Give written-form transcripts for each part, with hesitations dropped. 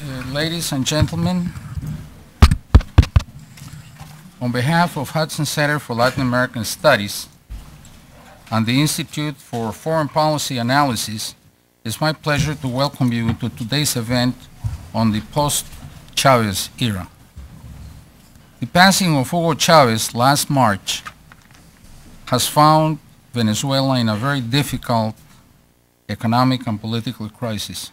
Ladies and gentlemen, on behalf of Hudson Center for Latin American Studies and the Institute for Foreign Policy Analysis, it's my pleasure to welcome you to today's event on the post-Chávez era. The passing of Hugo Chávez last March has found Venezuela in a very difficult economic and political crisis.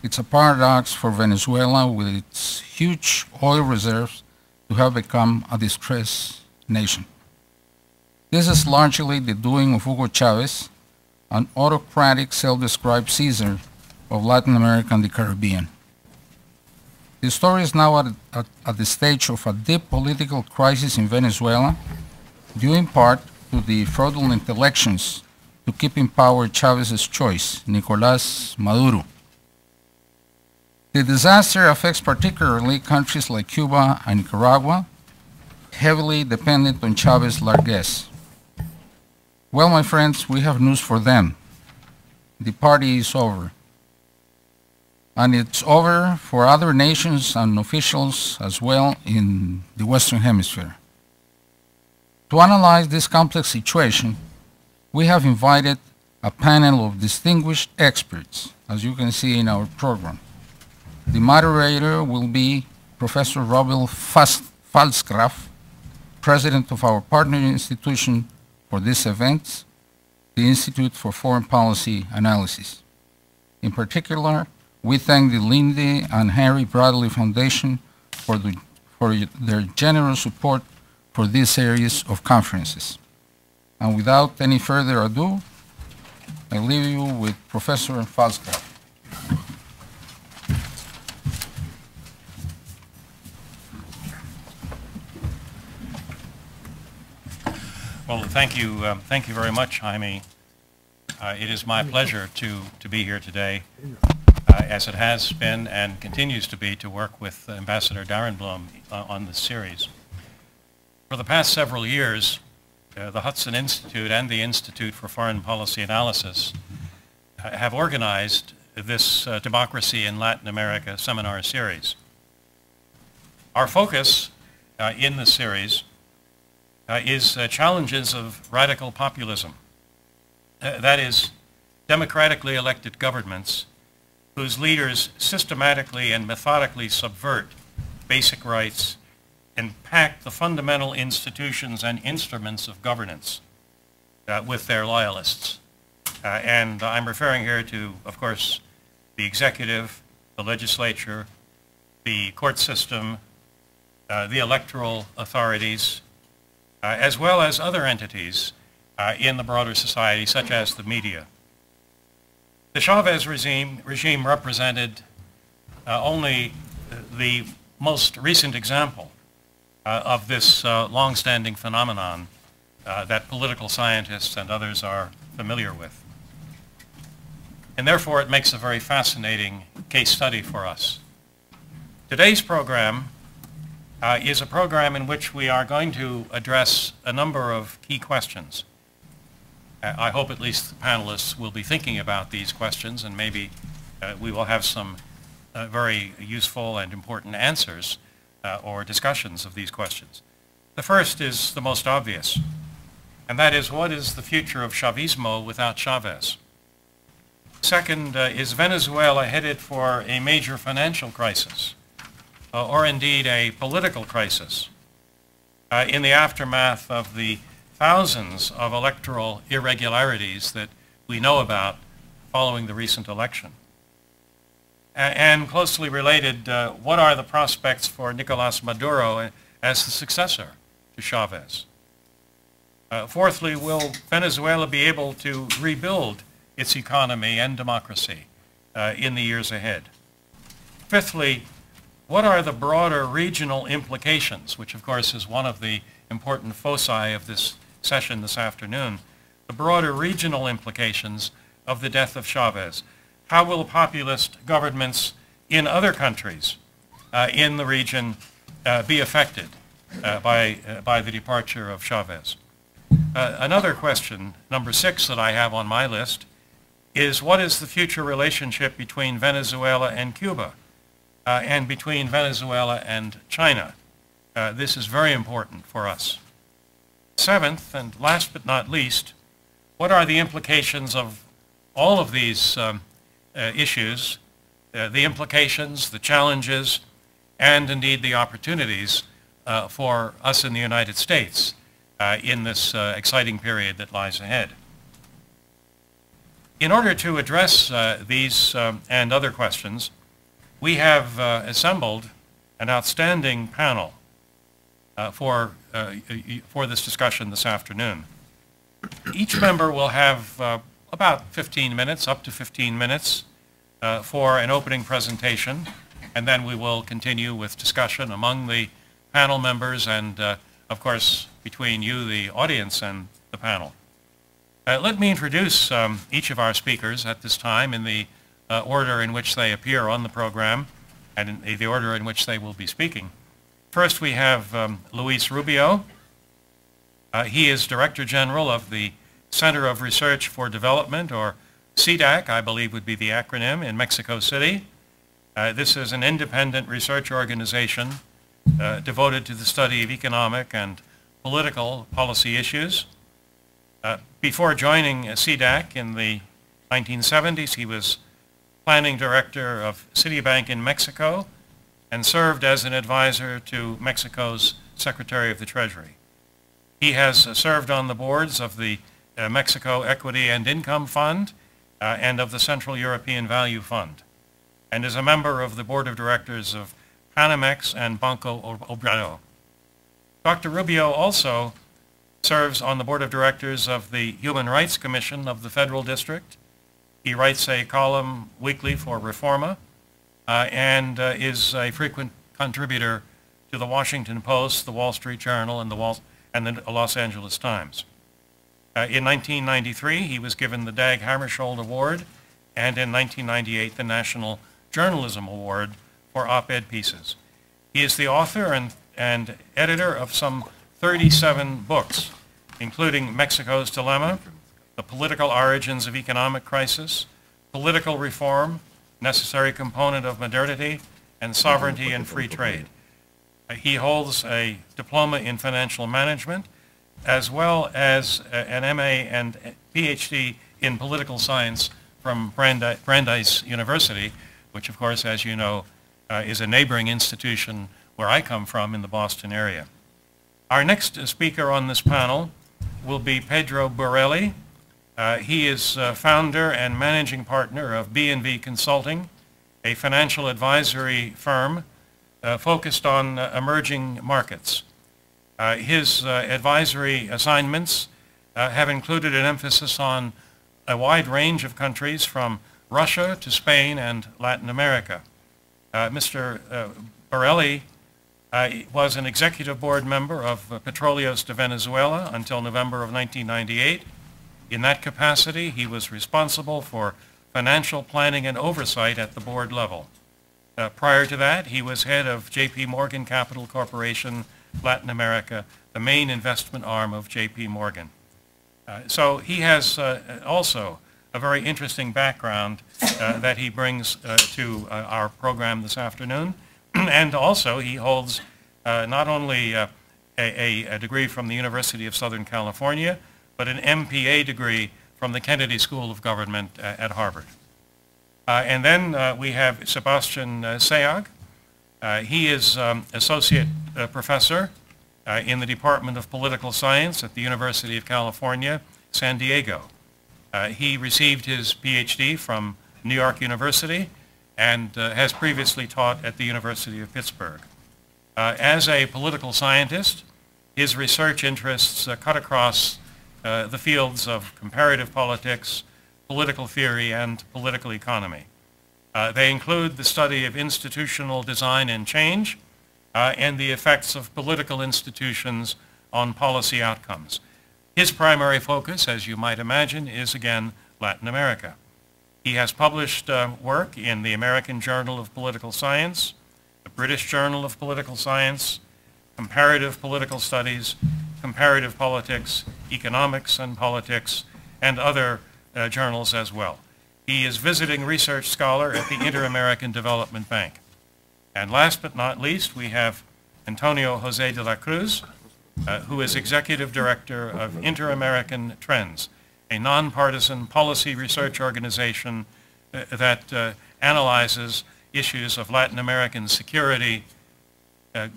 It's a paradox for Venezuela, with its huge oil reserves, to have become a distressed nation. This is largely the doing of Hugo Chávez, an autocratic, self-described Caesar of Latin America and the Caribbean. The story is now at the stage of a deep political crisis in Venezuela, due in part to the fraudulent elections to keep in power Chávez's choice, Nicolás Maduro. The disaster affects particularly countries like Cuba and Nicaragua, heavily dependent on Chávez's largesse. Well, my friends, we have news for them. The party is over. And it's over for other nations and officials as well in the Western Hemisphere. To analyze this complex situation, we have invited a panel of distinguished experts, as you can see in our program. The moderator will be Professor Robert Pfalzgraf, president of our partner institution for this event, the Institute for Foreign Policy Analysis. In particular, we thank the Lindy and Harry Bradley Foundation for their generous support for this series of conferences. And without any further ado, I leave you with Professor Pfalzgraf. Well, thank you very much, Jaime. It is my pleasure to be here today, as it has been and continues to be, to work with Ambassador Darrenblum on this series. For the past several years, the Hudson Institute and the Institute for Foreign Policy Analysis have organized this Democracy in Latin America seminar series. Our focus in this series is challenges of radical populism. That is, democratically elected governments whose leaders systematically and methodically subvert basic rights and pack the fundamental institutions and instruments of governance with their loyalists. And I'm referring here to, of course, the executive, the legislature, the court system, the electoral authorities, as well as other entities in the broader society, such as the media. The Chávez regime represented only the most recent example of this long-standing phenomenon that political scientists and others are familiar with. And therefore, it makes a very fascinating case study for us. Today's program is a program in which we are going to address a number of key questions. I hope at least the panelists will be thinking about these questions, and maybe we will have some very useful and important answers or discussions of these questions. The first is the most obvious, and that is, what is the future of Chavismo without Chávez? Second, is Venezuela headed for a major financial crisis? Or indeed a political crisis in the aftermath of the thousands of electoral irregularities that we know about following the recent election? And closely related, what are the prospects for Nicolás Maduro as the successor to Chávez? Fourthly, will Venezuela be able to rebuild its economy and democracy in the years ahead? Fifthly, what are the broader regional implications, which of course is one of the important foci of this session this afternoon, the broader regional implications of the death of Chávez? How will populist governments in other countries in the region be affected by the departure of Chávez? Another question, number 6, that I have on my list is, what is the future relationship between Venezuela and Cuba and between Venezuela and China. This is very important for us. Seventh, and last but not least, what are the implications of all of these issues, the implications, the challenges, and indeed the opportunities for us in the United States in this exciting period that lies ahead. In order to address these and other questions, we have assembled an outstanding panel for this discussion this afternoon. Each member will have about 15 minutes, up to 15 minutes, for an opening presentation, and then we will continue with discussion among the panel members and, of course, between you, the audience, and the panel. Let me introduce each of our speakers at this time in the order in which they appear on the program and in the order in which they will be speaking. First, we have Luis Rubio. He is Director General of the Center of Research for Development, or CDAC, I believe would be the acronym, in Mexico City. This is an independent research organization devoted to the study of economic and political policy issues. Before joining CDAC in the 1970s, he was planning director of Citibank in Mexico and served as an advisor to Mexico's Secretary of the Treasury. He has served on the boards of the Mexico Equity and Income Fund and of the Central European Value Fund, and is a member of the board of directors of Panamex and Banco Obrador. Dr. Rubio also serves on the board of directors of the Human Rights Commission of the Federal District. He writes a column weekly for Reforma and is a frequent contributor to the Washington Post, the Wall Street Journal, and the Los Angeles Times. In 1993, he was given the Dag Hammarskjöld Award, and in 1998, the National Journalism Award for op-ed pieces. He is the author and editor of some 37 books, including Mexico's Dilemma, The Political Origins of Economic Crisis, Political Reform, Necessary Component of Modernity, and Sovereignty and Free Trade. He holds a diploma in financial management, as well as an MA and PhD in political science from Brandeis University, which of course, as you know, is a neighboring institution where I come from in the Boston area. Our next speaker on this panel will be Pedro Borelli. He is founder and managing partner of B&V Consulting, a financial advisory firm focused on emerging markets. His advisory assignments have included an emphasis on a wide range of countries from Russia to Spain and Latin America. Mr. Borelli was an executive board member of Petróleos de Venezuela until November of 1998. In that capacity, he was responsible for financial planning and oversight at the board level. Prior to that, he was head of J.P. Morgan Capital Corporation, Latin America, the main investment arm of J.P. Morgan. So he has also a very interesting background that he brings to our program this afternoon. And also he holds not only a degree from the University of Southern California, but an MPA degree from the Kennedy School of Government at Harvard. And then we have Sebastian Sayag. He is associate professor in the Department of Political Science at the University of California, San Diego. He received his PhD from New York University and has previously taught at the University of Pittsburgh. As a political scientist, his research interests cut across the fields of comparative politics, political theory, and political economy. They include the study of institutional design and change and the effects of political institutions on policy outcomes. His primary focus, as you might imagine, is again Latin America. He has published work in the American Journal of Political Science, the British Journal of Political Science, Comparative Political Studies, Comparative Politics, Economics and Politics, and other journals as well. He is visiting research scholar at the Inter-American Development Bank. And last but not least, we have Antonio Jose de la Cruz, who is Executive Director of Inter-American Trends, a nonpartisan policy research organization that analyzes issues of Latin American security,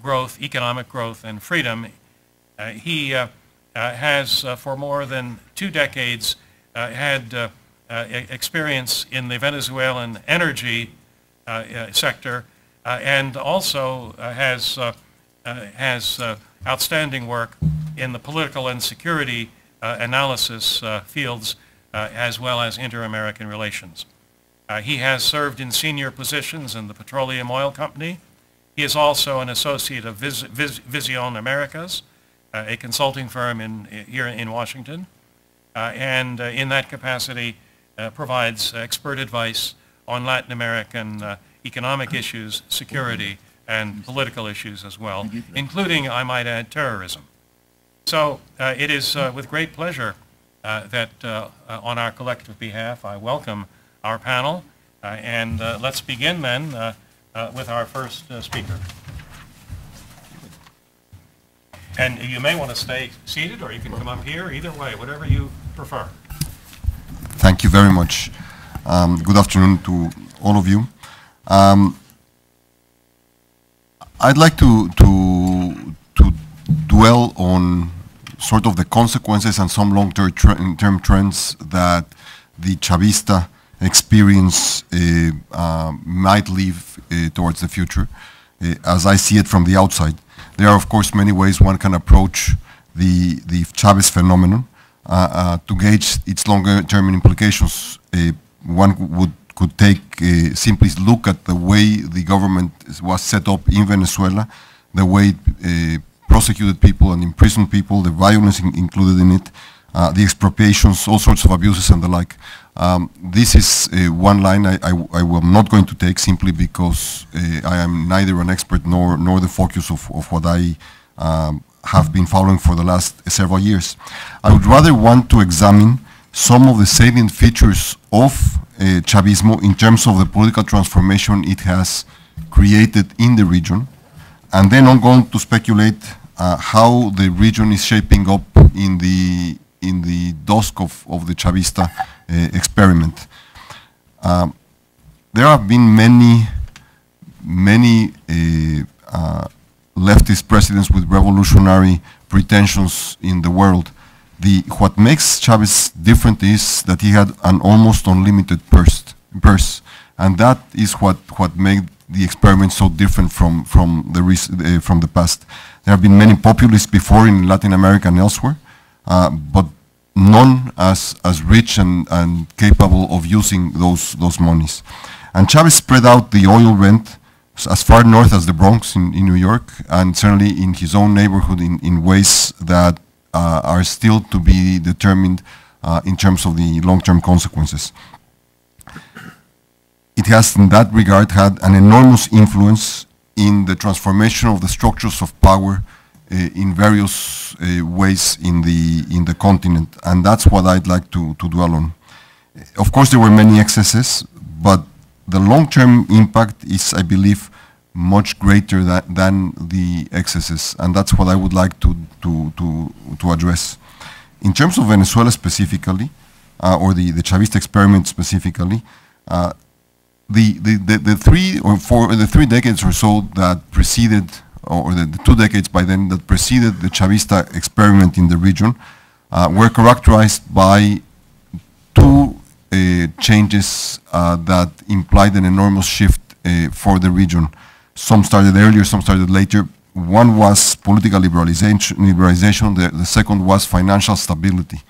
growth, economic growth, and freedom. He has, for more than 2 decades, had experience in the Venezuelan energy sector, and also has outstanding work in the political and security analysis fields, as well as inter-American relations. He has served in senior positions in the Petroleum Oil Company. He is also an associate of Vision Americas, a consulting firm here in Washington, and in that capacity provides expert advice on Latin American economic issues, security, and political issues as well, including, I might add, terrorism. So it is with great pleasure that on our collective behalf I welcome our panel, and let's begin then with our first speaker. And you may want to stay seated, or you can come up here, either way, whatever you prefer. Thank you very much. Good afternoon to all of you. I'd like to dwell on sort of the consequences and some long-term trends that the Chavista experience might leave towards the future, as I see it from the outside. There are, of course, many ways one can approach the Chavez phenomenon to gauge its longer-term implications. One could simply look at the way the government was set up in Venezuela, the way it prosecuted people and imprisoned people, the violence included in it, the expropriations, all sorts of abuses and the like. This is one line I am not going to take, simply because I am neither an expert nor the focus of what I have been following for the last several years. I would rather want to examine some of the salient features of Chavismo in terms of the political transformation it has created in the region, and then I'm going to speculate how the region is shaping up in the dusk of the Chavista experiment. There have been many leftist presidents with revolutionary pretensions in the world. What makes Chavez different is that he had an almost unlimited purse, and that is what made the experiment so different from the past. There have been many populists before in Latin America and elsewhere, but none as rich and capable of using those monies. And Chavez spread out the oil rent as far north as the Bronx in New York, and certainly in his own neighborhood in ways that are still to be determined in terms of the long-term consequences. It has, in that regard, had an enormous influence in the transformation of the structures of power in various ways in the continent, and that's what I'd like to dwell on. Of course, there were many excesses, but the long-term impact is, I believe, much greater than the excesses, and that's what I would like to address. In terms of Venezuela specifically, or the Chavista experiment specifically, the 3 decades or so that preceded, or the 2 decades by then that preceded the Chavista experiment in the region, were characterized by 2 changes that implied an enormous shift for the region. Some started earlier, some started later. One was political liberalization, the second was financial stability.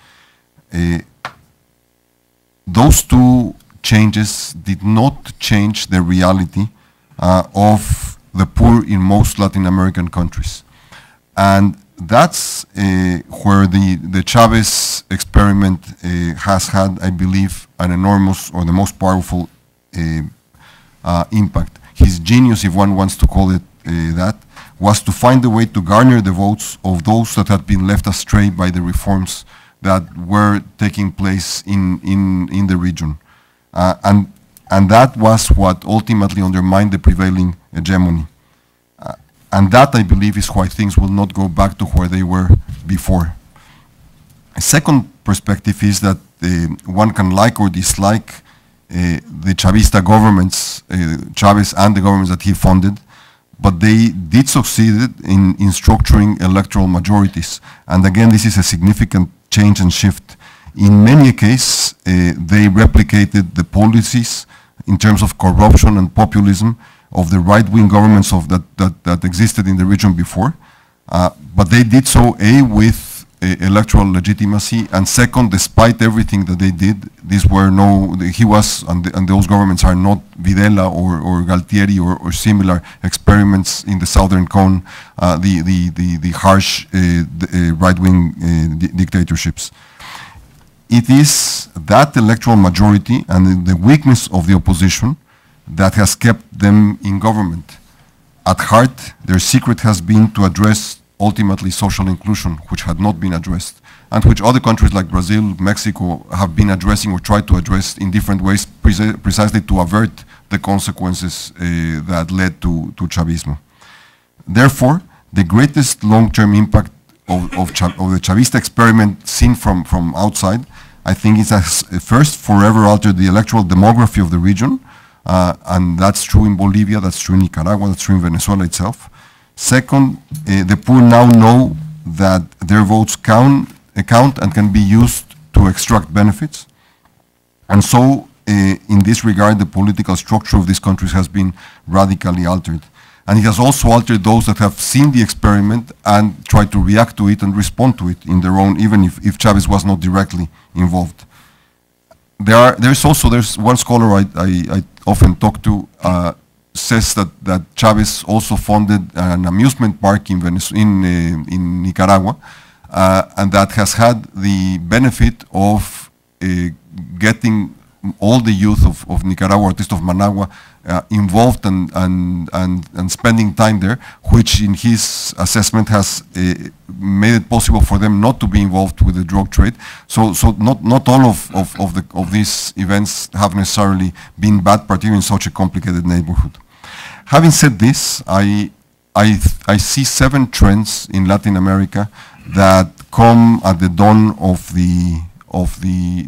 Those 2 changes did not change the reality of the poor in most Latin American countries. And that's where the Chavez experiment has had, I believe, an enormous, or the most powerful impact. His genius, if one wants to call it that, was to find a way to garner the votes of those that had been left astray by the reforms that were taking place in the region. And that was what ultimately undermined the prevailing hegemony. And that, I believe, is why things will not go back to where they were before. A second perspective is that one can like or dislike the Chavista governments, Chavez and the governments that he funded, but they did succeed in structuring electoral majorities. And again, this is a significant change and shift. In many cases, they replicated the policies in terms of corruption and populism of the right-wing governments that existed in the region before. But they did so, A, with electoral legitimacy, and second, despite everything that they did, he was, and those governments are not Videla or Galtieri or similar experiments in the southern cone, the harsh right-wing dictatorships. It is that electoral majority and the weakness of the opposition that has kept them in government. At heart, their secret has been to address ultimately social inclusion, which had not been addressed, and which other countries like Brazil, Mexico have been addressing or tried to address in different ways precisely to avert the consequences that led to Chavismo. Therefore, the greatest long-term impact of the Chavista experiment seen from outside, I think is first forever altered the electoral demography of the region, and that's true in Bolivia, that's true in Nicaragua, that's true in Venezuela itself. Second, the poor now know that their votes count and can be used to extract benefits. And so, in this regard, the political structure of these countries has been radically altered. And it has also altered those that have seen the experiment and tried to react to it and respond to it in their own, even if Chavez was not directly involved. There's one scholar I often talk to, says that Chavez also funded an amusement park in Nicaragua, and that has had the benefit of getting all the youth of Nicaragua, or at least of Managua, involved and spending time there, which in his assessment has made it possible for them not to be involved with the drug trade. So not all of these events have necessarily been bad, particularly in such a complicated neighborhood. Having said this, I see 7 trends in Latin America that come at the dawn of the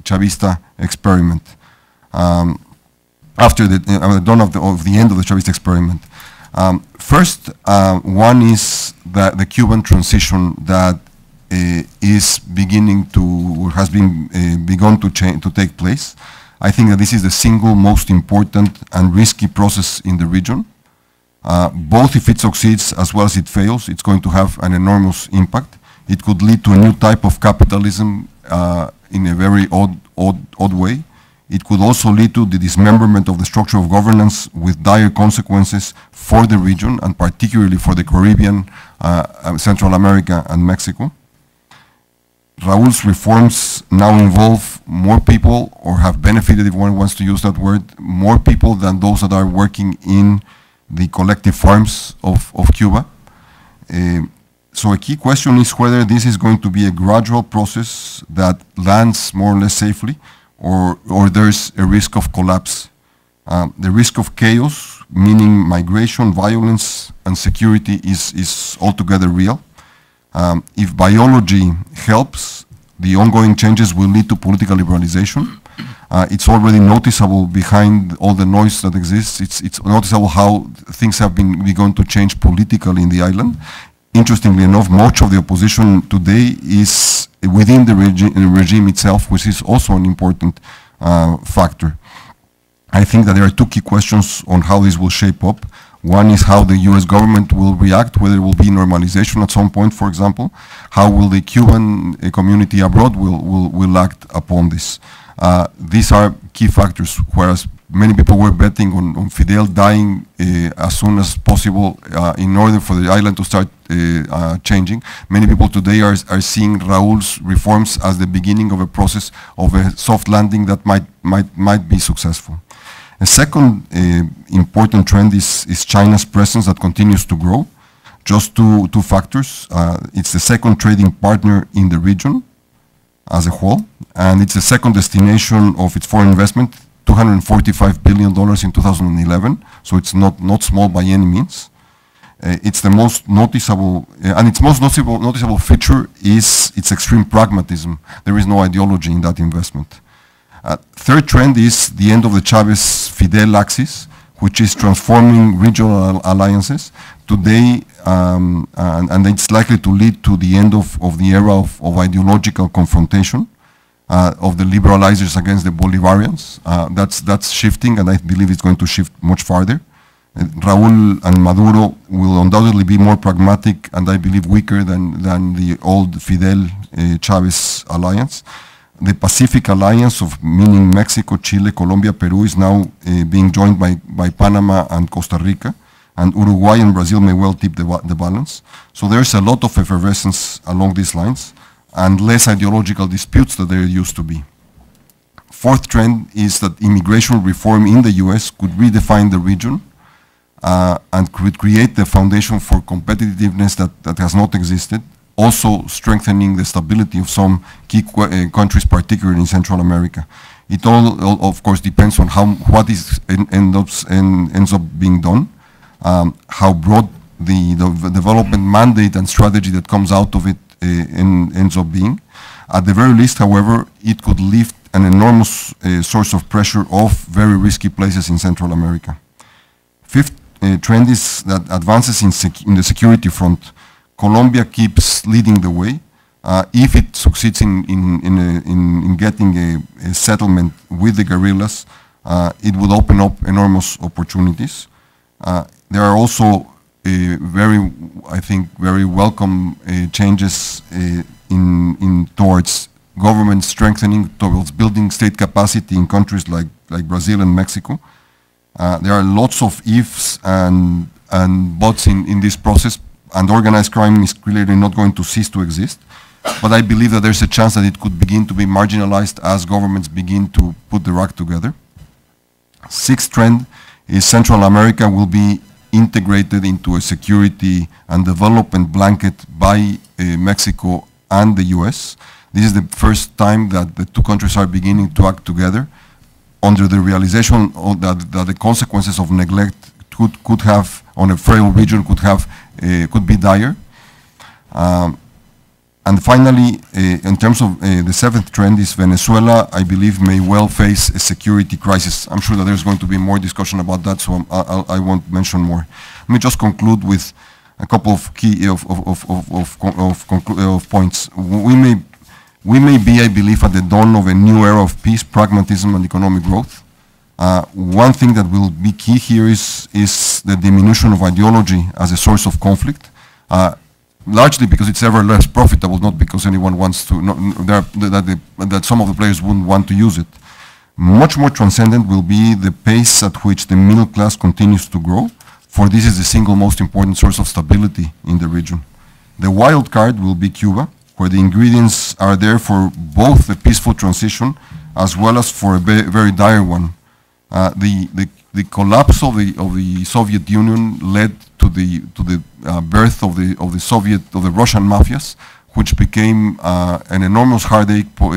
Chavista experiment. After the dawn of the end of the Chavista experiment. First, one is the Cuban transition that is beginning to, or has begun to take place. I think that this is the single most important and risky process in the region. Both if it succeeds as well as it fails, it's going to have an enormous impact. It could lead to a new type of capitalism in a very odd way. It could also lead to the dismemberment of the structure of governance with dire consequences for the region, and particularly for the Caribbean, Central America, and Mexico. Raúl's reforms now involve more people, or have benefited, if one wants to use that word, more people than those that are working in the collective farms of Cuba. So a key question is whether this is going to be a gradual process that lands more or less safely, or there's a risk of collapse. The risk of chaos, meaning migration, violence, and security, is altogether real. If biology helps, the ongoing changes will lead to political liberalization. It's already noticeable behind all the noise that exists. It's noticeable how things have begun to change politically in the island. Interestingly enough, much of the opposition today is within the regime itself, which is also an important factor. I think that there are 2 key questions on how this will shape up. One is how the US government will react, whether it will be normalization at some point, for example. How will the Cuban community abroad will act upon this? These are key factors, whereas many people were betting on Fidel dying as soon as possible in order for the island to start changing. Many people today are seeing Raúl's reforms as the beginning of a process of a soft landing that might be successful. A second important trend is China's presence that continues to grow. Just two factors. It's the second trading partner in the region as a whole, and it's the second destination of its foreign investment $245 billion in 2011, so it's not small by any means. It's the most noticeable, and its most noticeable feature is its extreme pragmatism. There is no ideology in that investment. Third trend is the end of the Chavez-Fidel axis, which is transforming regional alliances. Today, and it's likely to lead to the end of the era of ideological confrontation of the liberalizers against the Bolivarians. That's shifting, and I believe it's going to shift much farther. Raúl and Maduro will undoubtedly be more pragmatic and I believe weaker than the old Fidel-Chavez alliance. The Pacific Alliance, meaning Mexico, Chile, Colombia, Peru, is now being joined by Panama and Costa Rica, and Uruguay and Brazil may well tip the balance. So there's a lot of effervescence along these lines and less ideological disputes than there used to be. Fourth trend is that immigration reform in the US could redefine the region and could create the foundation for competitiveness that has not existed, also strengthening the stability of some key countries, particularly in Central America. It all, of course, depends on what ends up being done, how broad the development mandate and strategy that comes out of it ends up being. At the very least, however, it could lift an enormous source of pressure off very risky places in Central America. Fifth trend is that advances in the security front. Colombia keeps leading the way. If it succeeds in getting a settlement with the guerrillas, it would open up enormous opportunities. There are also I think, very welcome changes towards government strengthening, towards building state capacity in countries like Brazil and Mexico. There are lots of ifs and buts in this process, and organized crime is clearly not going to cease to exist. But I believe that there's a chance that it could begin to be marginalized as governments begin to put their act together. Sixth trend is Central America will be integrated into a security and development blanket by Mexico and the US. This is the first time that the two countries are beginning to act together under the realization that the consequences of neglect could have on a frail region could be dire. And finally, in terms of the seventh trend is Venezuela, I believe, may well face a security crisis. I'm sure that there's going to be more discussion about that, so I won't mention more. Let me just conclude with a couple of key points. We may be, I believe, at the dawn of a new era of peace, pragmatism, and economic growth. One thing that will be key here is the diminution of ideology as a source of conflict. Largely because it's ever less profitable, not because anyone wants to, that some of the players wouldn't want to use it. Much more transcendent will be the pace at which the middle class continues to grow, for this is the single most important source of stability in the region. The wild card will be Cuba, where the ingredients are there for both the peaceful transition as well as for a very dire one. The collapse of the Soviet Union led to the birth of the Russian mafias, which became an enormous headache for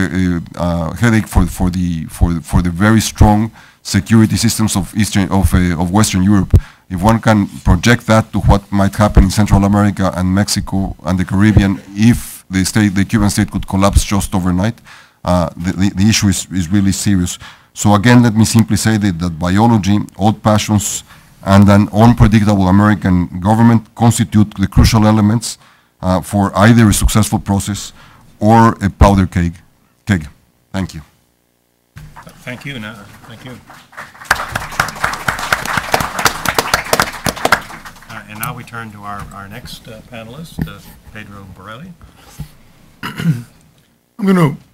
the very strong security systems of Western Europe. If one can project that to what might happen in Central America and Mexico and the Caribbean, if the Cuban state could collapse just overnight, the issue is really serious. So again, let me simply say that biology, old passions, and an unpredictable American government constitute the crucial elements for either a successful process or a powder keg. Thank you. Thank you. Thank you. And now we turn to our next panelist, Pedro Borelli.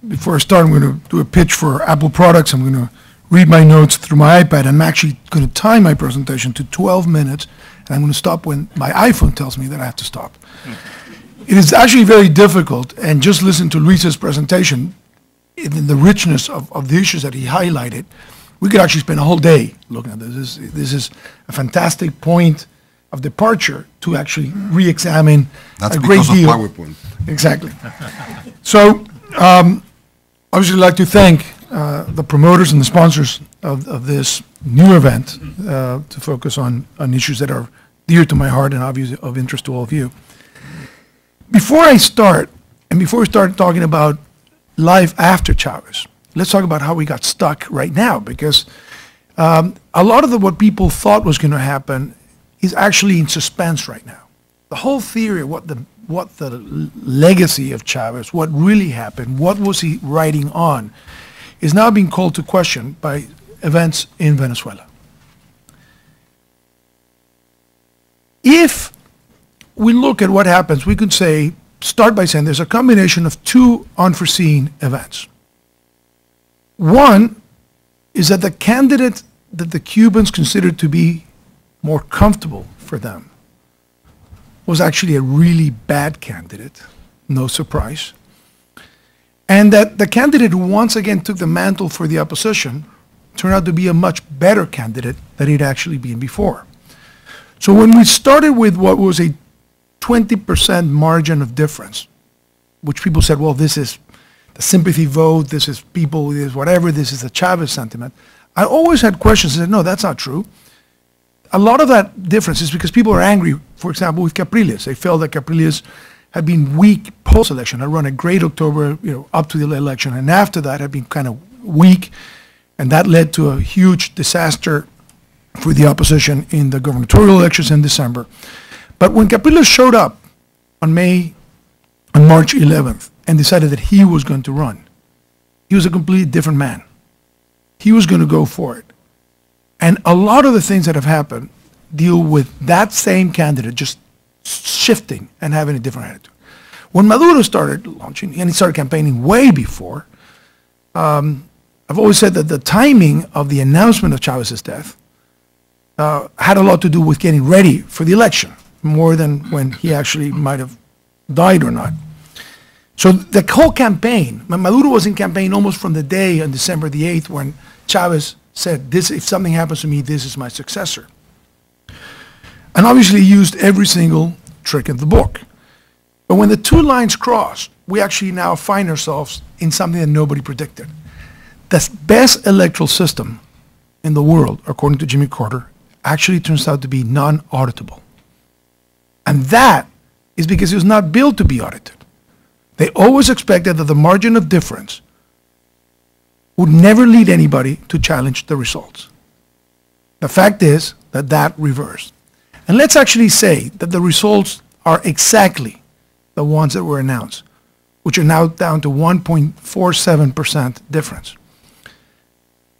Before I start, I'm going to do a pitch for Apple products. I'm going to read my notes through my iPad. I'm actually going to time my presentation to 12 minutes, and I'm going to stop when my iPhone tells me that I have to stop. It is actually very difficult, and just listen to Luis's presentation, in the richness of the issues that he highlighted. We could actually spend a whole day looking at this. This is a fantastic point of departure to actually re-examine a great deal. That's because of PowerPoint. Exactly. So, obviously, I'd like to thank the promoters and the sponsors of this new event to focus on issues that are dear to my heart and obviously of interest to all of you. Before I start, and before we start talking about life after Chavez, let's talk about how we got stuck right now, because a lot of what people thought was going to happen is actually in suspense right now. The whole theory of what the legacy of Chavez, what really happened, what was he riding on, is now being called to question by events in Venezuela. If we look at what happens, we could start by saying there's a combination of two unforeseen events. One is that the candidate that the Cubans considered to be more comfortable for them was actually a really bad candidate, no surprise. And that the candidate who once again took the mantle for the opposition turned out to be a much better candidate than he'd actually been before. So when we started with what was a 20% margin of difference, which people said, well, this is the sympathy vote, this is people, this is whatever, this is the Chavez sentiment, I always had questions and said, no, that's not true. A lot of that difference is because people are angry, for example, with Capriles. They felt that Capriles had been weak post-election, had run a great October, up to the election, and after that had been kind of weak, and that led to a huge disaster for the opposition in the gubernatorial elections in December. But when Capriles showed up on March 11th and decided that he was going to run, he was a completely different man. He was going to go for it. And a lot of the things that have happened deal with that same candidate just shifting and having a different attitude. When Maduro started launching, and he started campaigning way before, I've always said that the timing of the announcement of Chavez's death had a lot to do with getting ready for the election, more than when he actually might have died or not. So the whole campaign, Maduro was in campaign almost from the day on December the 8th when Chavez said, "This, if something happens to me, this is my successor." And obviously used every single trick in the book. But when the two lines cross, we actually now find ourselves in something that nobody predicted. The best electoral system in the world, according to Jimmy Carter, actually turns out to be non-auditable. And that is because it was not built to be audited. They always expected that the margin of difference would never lead anybody to challenge the results. The fact is that that reversed. And let's actually say that the results are exactly the ones that were announced, which are now down to 1.47% difference.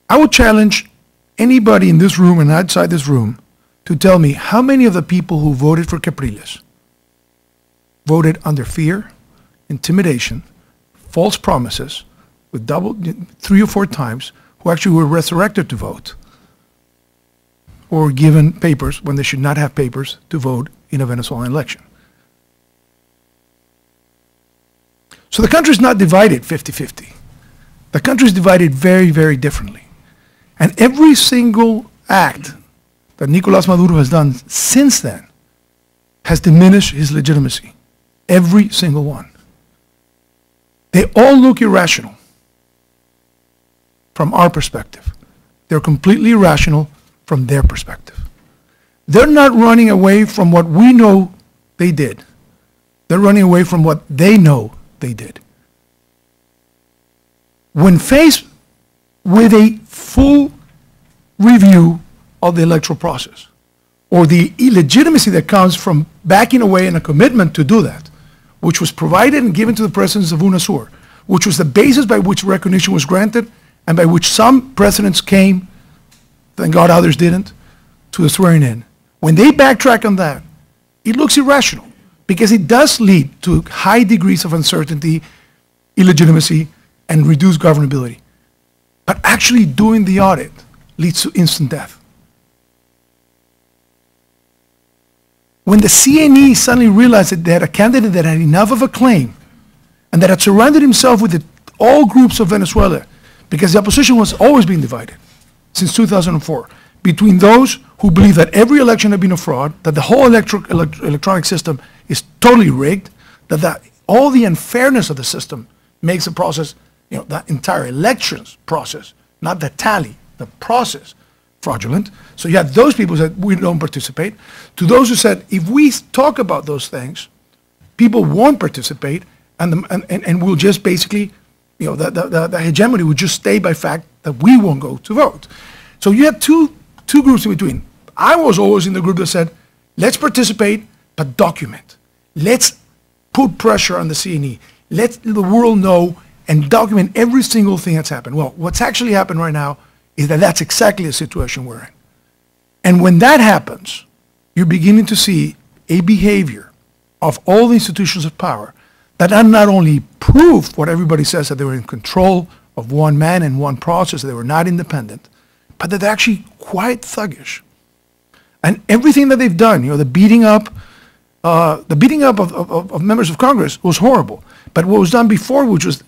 I would challenge anybody in this room and outside this room to tell me how many of the people who voted for Capriles voted under fear, intimidation, false promises, with 3 or 4 times, who actually were resurrected to vote, or given papers when they should not have papers to vote in a Venezuelan election. So the country is not divided 50-50. The country is divided very, very differently. And every single act that Nicolás Maduro has done since then has diminished his legitimacy. Every single one. They all look irrational from our perspective. They're completely irrational from their perspective. They're not running away from what we know they did. They're running away from what they know they did. When faced with a full review of the electoral process, or the illegitimacy that comes from backing away and a commitment to do that, which was provided and given to the presidents of UNASUR, which was the basis by which recognition was granted, and by which some presidents came, thank God others didn't, to the swearing in. When they backtrack on that, it looks irrational, because it does lead to high degrees of uncertainty, illegitimacy, and reduced governability. But actually doing the audit leads to instant death. When the CNE suddenly realized that they had a candidate that had enough of a claim and that had surrounded himself with all groups of Venezuela, because the opposition was always being divided since 2004, between those who believe that every election had been a fraud, that the whole electronic system is totally rigged, that all the unfairness of the system makes the process, the entire elections process, not the tally, the process fraudulent. So you had those people who said, we don't participate, to those who said, if we talk about those things, people won't participate, and we'll just basically, the hegemony would just stay by fact that we won't go to vote. So you had two groups in between. I was always in the group that said, let's participate, but document. Let's put pressure on the CNE. Let the world know and document every single thing that's happened. Well, what's actually happened right now is that that's exactly the situation we're in. And when that happens, you're beginning to see a behavior of all the institutions of power that not only prove what everybody says, that they were in control of one man and one process, that they were not independent, but that they're actually quite thuggish. And everything that they've done, the beating up of members of Congress was horrible. But what was done before, which was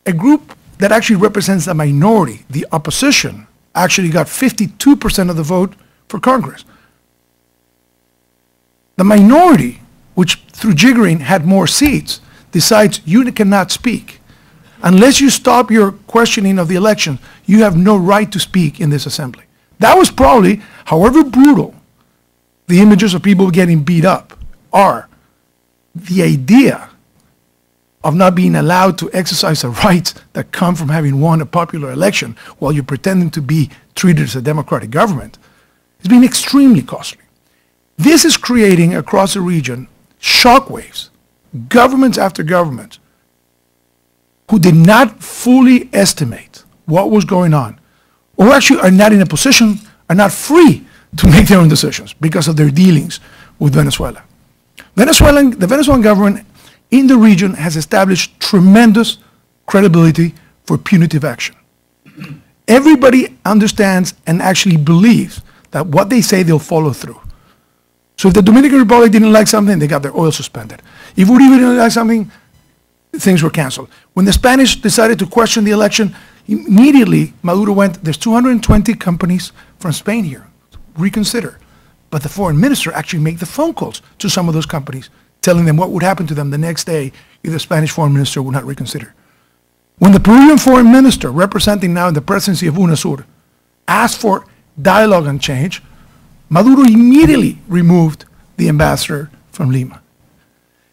a group that actually represents the minority, the opposition, actually got 52% of the vote for Congress. The minority, which through jiggering had more seats, decides you cannot speak. Unless you stop your questioning of the election, you have no right to speak in this assembly. That was probably, however brutal the images of people getting beat up are, the idea of not being allowed to exercise the rights that come from having won a popular election while you're pretending to be treated as a democratic government has been extremely costly. This is creating across the region shockwaves, governments after government, who did not fully estimate what was going on, or actually are not in a position, are not free to make their own decisions because of their dealings with Venezuela. The Venezuelan government in the region has established tremendous credibility for punitive action. Everybody understands and actually believes that what they say, they'll follow through. So if the Dominican Republic didn't like something, they got their oil suspended. If Uribe didn't like something, things were canceled. When the Spanish decided to question the election, immediately Maduro went, there's 220 companies from Spain here, reconsider. But the foreign minister actually made the phone calls to some of those companies, telling them what would happen to them the next day if the Spanish foreign minister would not reconsider. When the Peruvian foreign minister, representing now the presidency of UNASUR, asked for dialogue and change, Maduro immediately removed the ambassador from Lima.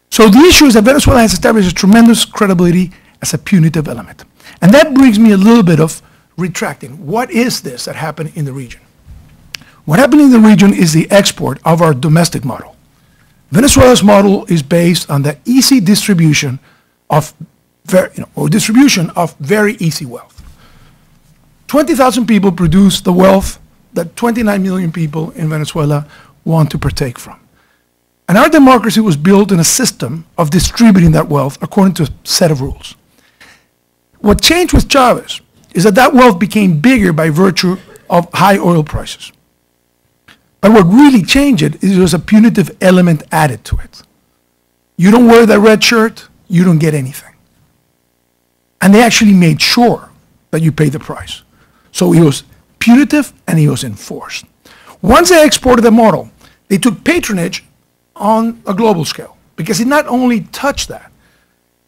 So the issue is that Venezuela has established a tremendous credibility as a punitive element. And that brings me a little bit of retracting. What is this that happened in the region? What happened in the region is the export of our domestic model. Venezuela's model is based on the easy distribution of very easy wealth. 20,000 people produce the wealth that 29 million people in Venezuela want to partake from. And our democracy was built in a system of distributing that wealth according to a set of rules. What changed with Chávez is that that wealth became bigger by virtue of high oil prices. But what really changed it is there was a punitive element added to it. You don't wear that red shirt, you don't get anything. And they actually made sure that you pay the price. So it was punitive and it was enforced. Once they exported the model, they took patronage on a global scale because it not only touched that.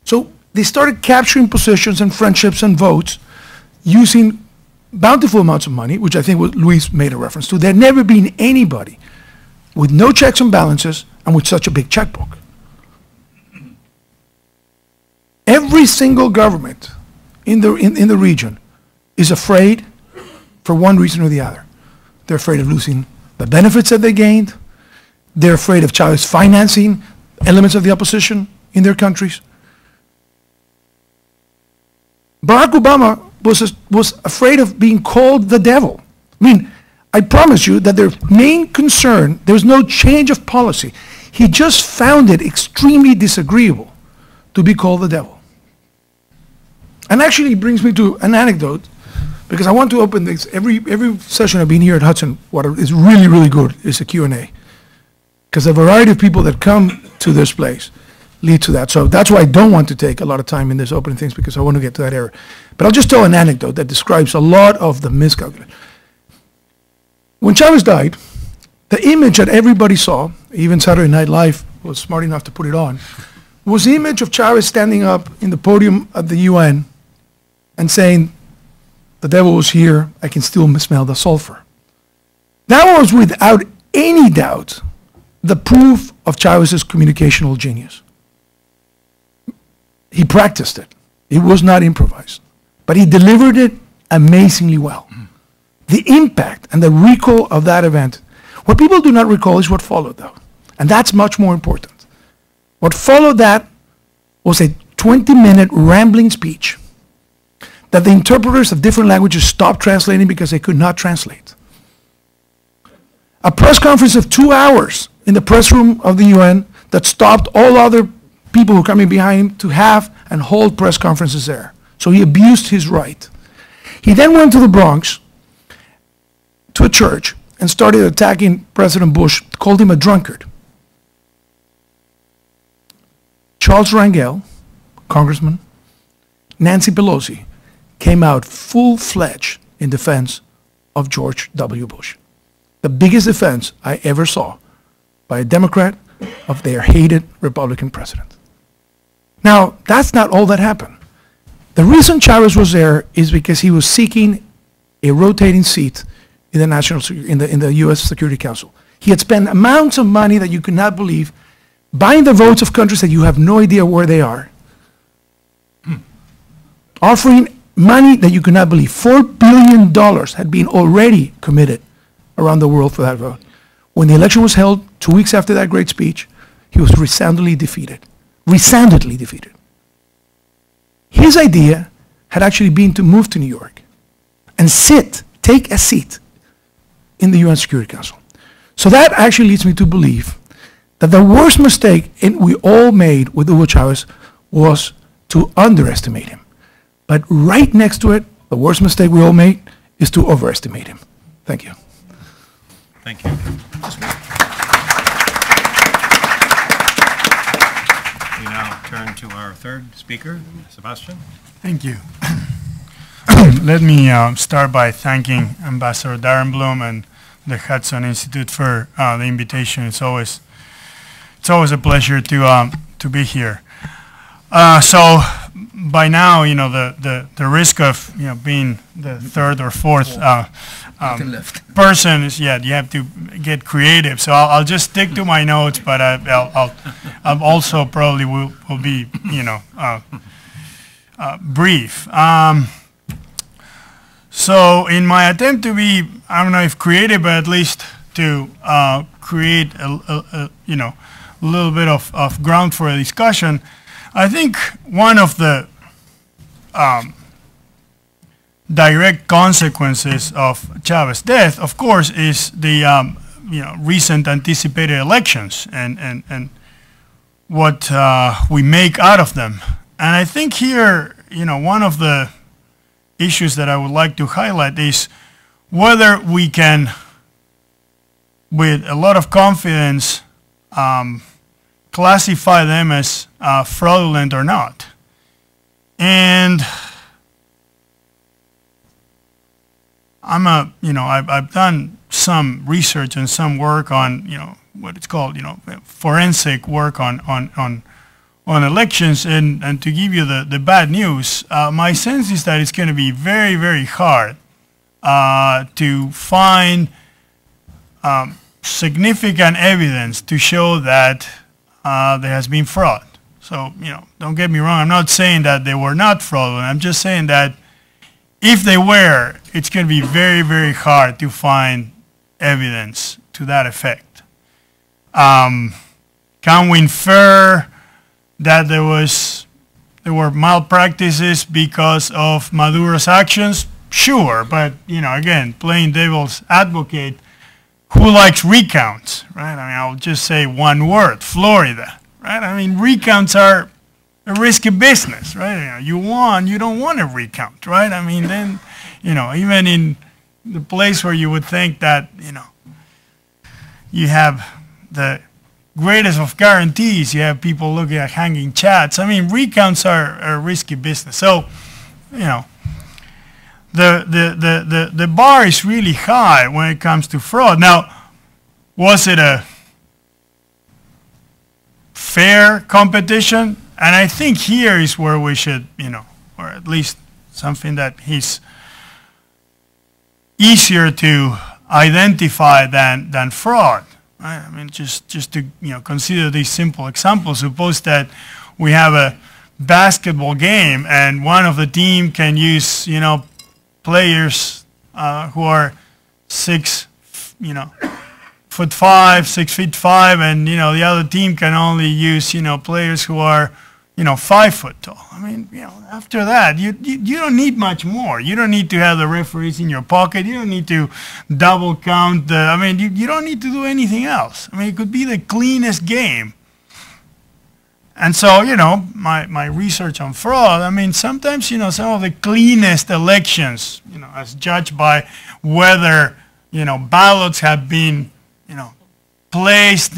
So they started capturing positions and friendships and votes using bountiful amounts of money, which I think what Luis made a reference to. There had never been anybody with no checks and balances and with such a big checkbook. Every single government in the region is afraid for one reason or the other. They're afraid of losing the benefits that they gained. They're afraid of Chávez financing elements of the opposition in their countries. Barack Obama was afraid of being called the devil. I mean, I promise you that their main concern, there was no change of policy. He just found it extremely disagreeable to be called the devil. And actually brings me to an anecdote, because I want to open this. Every session I've been here at Hudson, what is really, really good is a Q&A. Because the variety of people that come to this place lead to that. So that's why I don't want to take a lot of time in this opening things, because I want to get to that area. But I'll just tell an anecdote that describes a lot of the miscalculation. When Chávez died, the image that everybody saw, even Saturday Night Live was smart enough to put it on, was the image of Chávez standing up in the podium at the UN and saying, the devil was here, I can still smell the sulfur. That was without any doubt the proof of Chávez's communicational genius. He practiced it. It was not improvised. But he delivered it amazingly well. The impact and the recall of that event, what people do not recall is what followed, though. And that's much more important. What followed that was a 20-minute rambling speech that the interpreters of different languages stopped translating because they could not translate. A press conference of 2 hours in the press room of the UN that stopped all other people who were coming behind him to have and hold press conferences there. So he abused his right. He then went to the Bronx, to a church, and started attacking President Bush, called him a drunkard. Charles Rangel, congressman, Nancy Pelosi, came out full-fledged in defense of George W. Bush. The biggest defense I ever saw by a Democrat of their hated Republican president. Now, that's not all that happened. The reason Chávez was there is because he was seeking a rotating seat in the U.S. Security Council. He had spent amounts of money that you could not believe, buying the votes of countries that you have no idea where they are, offering money that you could not believe. $4 billion had been already committed around the world for that vote. When the election was held 2 weeks after that great speech, he was resoundingly defeated. Resoundingly defeated. His idea had actually been to move to New York and take a seat in the UN Security Council. So that actually leads me to believe that the worst mistake we all made with Hugo Chávez was to underestimate him. But right next to it, the worst mistake we all made is to overestimate him. Thank you. Thank you. We now turn to our third speaker, Sebastian. Thank you. Let me start by thanking Ambassador Darren Bloom and the Hudson Institute for the invitation. It's always a pleasure to be here. So by now, the risk of being the third or fourth person is you have to get creative. So I'll just stick to my notes, but I'll also probably will be brief. So in my attempt to be, I don't know if creative, but at least to create a little bit of ground for a discussion, I think one of the direct consequences of Chávez's death, of course, is the recent anticipated elections and what we make out of them. And I think here, one of the issues that I would like to highlight is whether we can, with a lot of confidence, classify them as fraudulent or not. And I've done some research and some work on, what it's called, forensic work on elections, and to give you the bad news, my sense is that it's going to be very, very hard to find significant evidence to show that there has been fraud. So, don't get me wrong, I'm not saying that they were not fraudulent, I'm just saying that if they were, it's going to be very, very hard to find evidence to that effect. Can we infer that there were malpractices because of Maduro's actions? Sure, but again, playing devil's advocate, who likes recounts, right? I mean, I'll just say one word: Florida, right? I mean, recounts are a risky business, right? You don't want a recount, right? I mean, then, even in the place where you would think that, you have the greatest of guarantees, you have people looking at hanging chats. I mean, recounts are a risky business. So, the bar is really high when it comes to fraud. Now, was it a fair competition? And I think here is where we should, or at least something that he's easier to identify than fraud. Right? I mean, just to consider these simple examples. Suppose that we have a basketball game and one of the team can use players who are 6'5", 6'5", and the other team can only use players who are 5 foot tall. I mean, after that, you don't need much more. You don't need to have the referees in your pocket. You don't need to double count the, I mean, you don't need to do anything else. I mean, it could be the cleanest game. And so, my research on fraud, I mean, sometimes, some of the cleanest elections, as judged by whether, ballots have been, placed,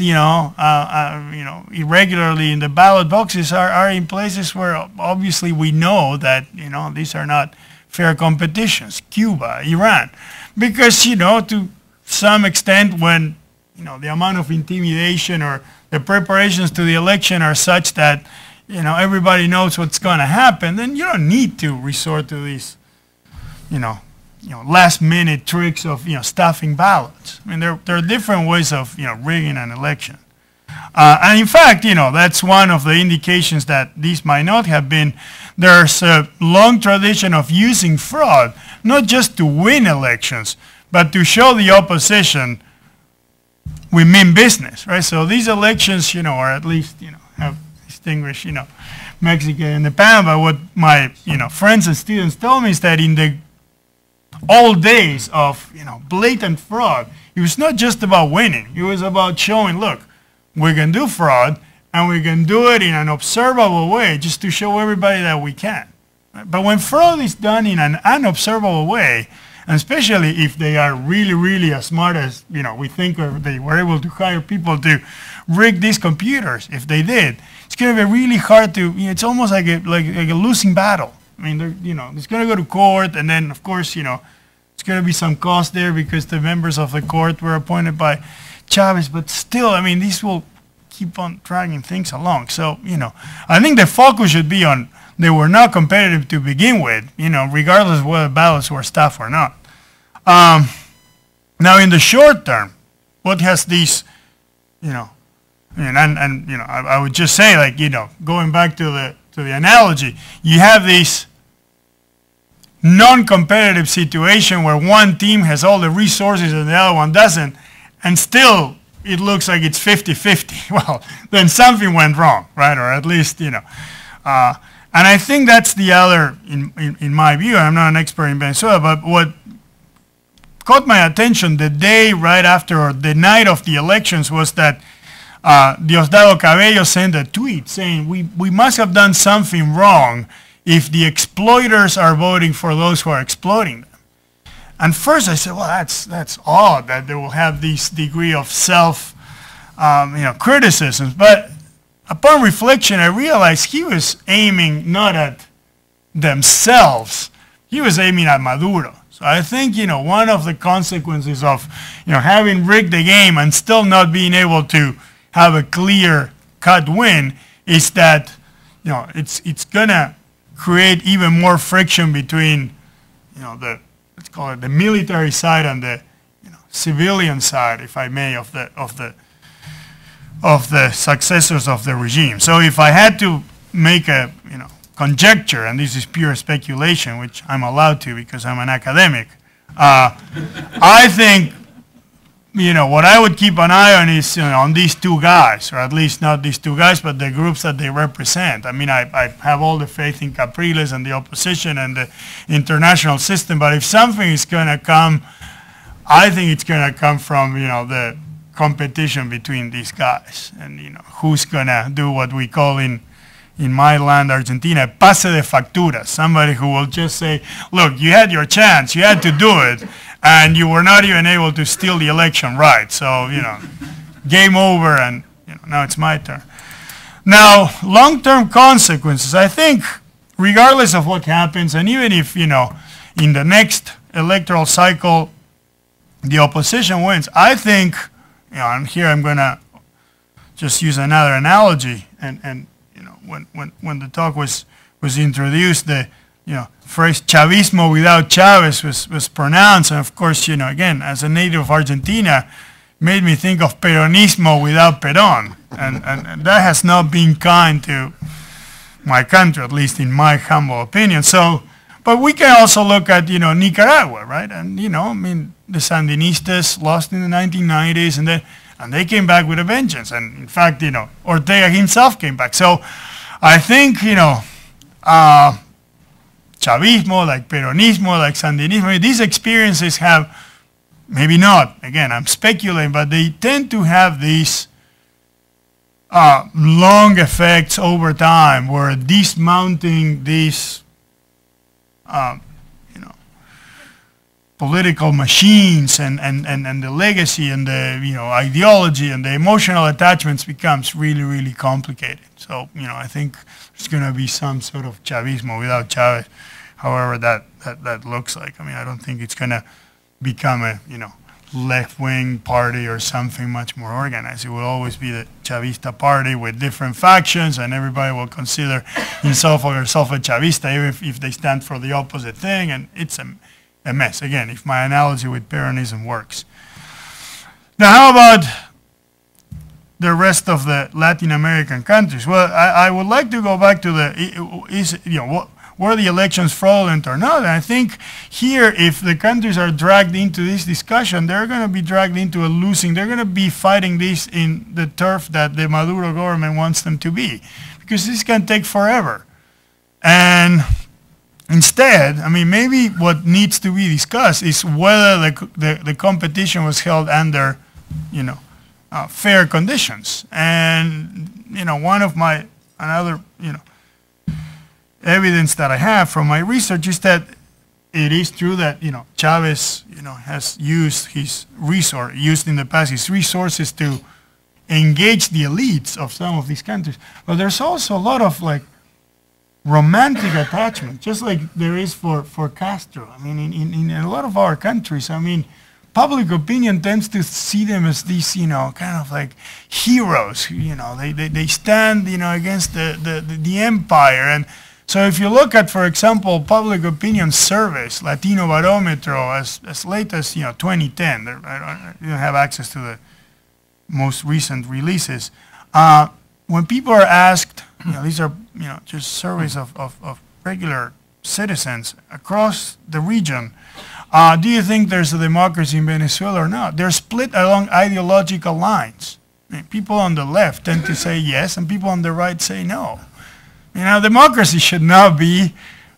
irregularly in the ballot boxes are in places where obviously we know that, these are not fair competitions. Cuba, Iran. Because, to some extent when, the amount of intimidation or the preparations to the election are such that, everybody knows what's going to happen, then you don't need to resort to these, last-minute tricks of, stuffing ballots. I mean, there are different ways of, rigging an election. And in fact, that's one of the indications that these might not have been. There's a long tradition of using fraud, not just to win elections, but to show the opposition we mean business, right? So these elections, or at least, have distinguished, Mexico and the Panama. What my, friends and students told me is that in the old days of, blatant fraud, it was not just about winning. It was about showing, look, we can do fraud, and we can do it in an observable way just to show everybody that we can. Right? But when fraud is done in an unobservable way, and especially if they are really, really as smart as, we think, or they were able to hire people to rig these computers, if they did, it's going to be really hard to, it's almost like a losing battle. I mean, it's going to go to court, and then, of course, it's going to be some cost there because the members of the court were appointed by Chávez, but still, I mean, these will keep on dragging things along. So, I think the focus should be on they were not competitive to begin with, regardless of whether ballots were stuffed or not. Now, in the short term, what has these, I would just say, like, going back to the analogy, you have this non-competitive situation where one team has all the resources and the other one doesn't, and still it looks like it's 50-50. Well, then something went wrong, right? Or at least, and I think that's the other, in my view, I'm not an expert in Venezuela, but what caught my attention the day right after, or the night of the elections, was that Diosdado Cabello sent a tweet saying, we must have done something wrong if the exploiters are voting for those who are exploiting them. And first I said, well, that's odd that they will have this degree of criticism. But upon reflection, I realized he was aiming not at themselves. He was aiming at Maduro. So I think, one of the consequences of, having rigged the game and still not being able to have a clear-cut win is that, it's going to create even more friction between, let's call it the military side and the, civilian side, if I may, of the successors of the regime. So if I had to make a, conjecture, and this is pure speculation, which I'm allowed to because I'm an academic, I think, what I would keep an eye on is, on these two guys, or at least not these two guys, but the groups that they represent. I mean, I have all the faith in Capriles and the opposition and the international system, but if something is going to come, I think it's going to come from, the competition between these guys, and, who's going to do what we call in my land, Argentina, pase de facturas, somebody who will just say, look, you had your chance, you had to do it, and you were not even able to steal the election right. So, game over, and now it's my turn. Now, long-term consequences, I think, regardless of what happens, and even if, in the next electoral cycle, the opposition wins, I think, and here I'm going to just use another analogy, and when the talk was introduced, the phrase Chavismo without Chavez was pronounced. And of course, again, as a native of Argentina, made me think of Peronismo without Perón. And that has not been kind to my country, at least in my humble opinion. So, but we can also look at, Nicaragua, right? And, I mean, the Sandinistas lost in the 1990s, and they came back with a vengeance. And in fact, Ortega himself came back. So I think, Chavismo, like Peronismo, like Sandinismo, I mean, these experiences have, maybe not, again, I'm speculating, but they tend to have these long effects over time where dismounting these, political machines and the legacy and the, ideology and the emotional attachments becomes really, really complicated. So, I think there's going to be some sort of Chavismo without Chavez, however that looks like. I mean, I don't think it's going to become a, left-wing party or something much more organized. It will always be the Chavista party with different factions, and everybody will consider himself or herself a Chavista, even if they stand for the opposite thing, and it's a mess. Again, if my analogy with Peronism works. Now, how about the rest of the Latin American countries? Well, I would like to go back to were the elections fraudulent or not? And I think here, if the countries are dragged into this discussion, they're going to be dragged into a losing. They're going to be fighting this in the turf that the Maduro government wants them to be, because this can take forever. And instead, I mean, maybe what needs to be discussed is whether the competition was held under, fair conditions. And, one of another evidence that I have from my research is that it is true that, Chavez, has used used in the past his resources to engage the elites of some of these countries. But there's also a lot of, romantic attachment, just like there is for Castro. I mean, in a lot of our countries, I mean, public opinion tends to see them as these, kind of like heroes. They stand, against the empire. And so if you look at, for example, public opinion surveys, Latino Barometro, as late as 2010, I don't have access to the most recent releases. When people are asked, these are just surveys of regular citizens across the region, do you think there's a democracy in Venezuela or not? They're split along ideological lines. I mean, people on the left tend to say yes, and people on the right say no. Democracy should not be,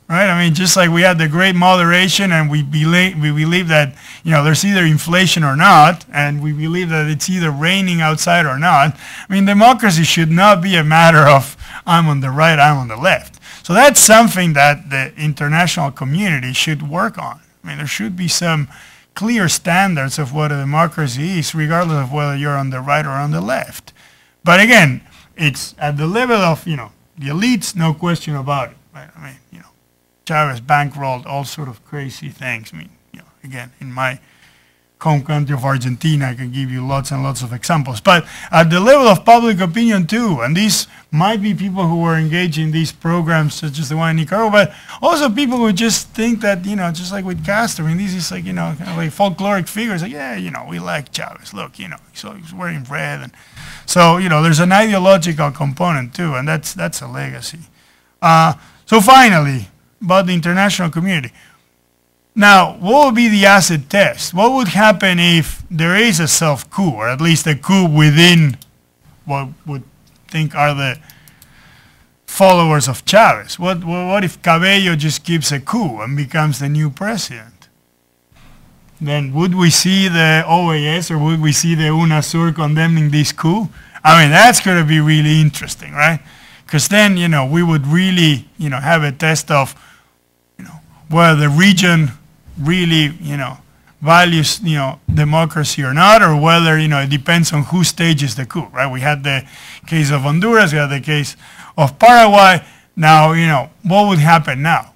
right? I mean, just like we had the great moderation, and we believe that, there's either inflation or not, and we believe that it's either raining outside or not. I mean, democracy should not be a matter of I'm on the right, I'm on the left. So that's something that the international community should work on. I mean, there should be some clear standards of what a democracy is, regardless of whether you're on the right or on the left. But again, it's at the level of, the elites, no question about it. Right? I mean, Chavez bankrolled all sort of crazy things. I mean, again, in my home country of Argentina, I can give you lots and lots of examples. But at the level of public opinion too, and these might be people who were engaged in these programs such as the one in Nicaragua, but also people who just think that, just like with Castro, I mean, this is like, kind of like folkloric figures, like, yeah, we like Chavez, look, so he's wearing red. And so, there's an ideological component too, and that's a legacy. So finally, about the international community. Now, what would be the acid test? What would happen if there is a self-coup, or at least a coup within what would think are the followers of Chavez? What if Cabello just gives a coup and becomes the new president? Then would we see the OAS, or would we see the UNASUR condemning this coup? I mean, that's going to be really interesting, right? Because then, we would really, have a test of, whether the region really, values, democracy or not, or whether, it depends on who stages the coup, right? We had the case of Honduras, we had the case of Paraguay. Now, what would happen now?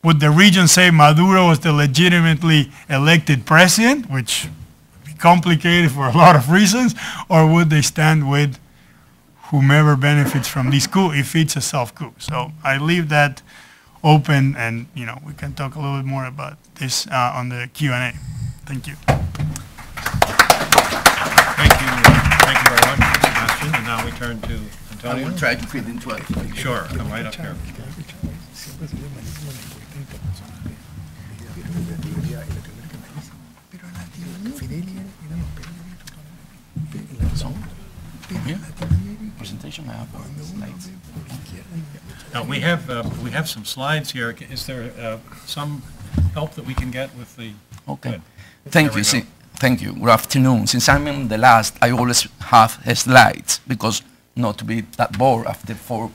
Would the region say Maduro was the legitimately elected president, which would be complicated for a lot of reasons, or would they stand with whomever benefits from this coup if it's a self-coup? So I leave that open, and we can talk a little bit more about this on the Q&A. Thank you. Thank you very much, Sebastian. And now we turn to Antonio. I will try to fit into it. Sure, come right up here. Presentation, I have slides. Now, we have some slides here. Is there some help that we can get with the? Okay. Good. Thank There you. we go. Thank you. Good afternoon. Since I'm in the last, I always have slides because not to be that bored after 4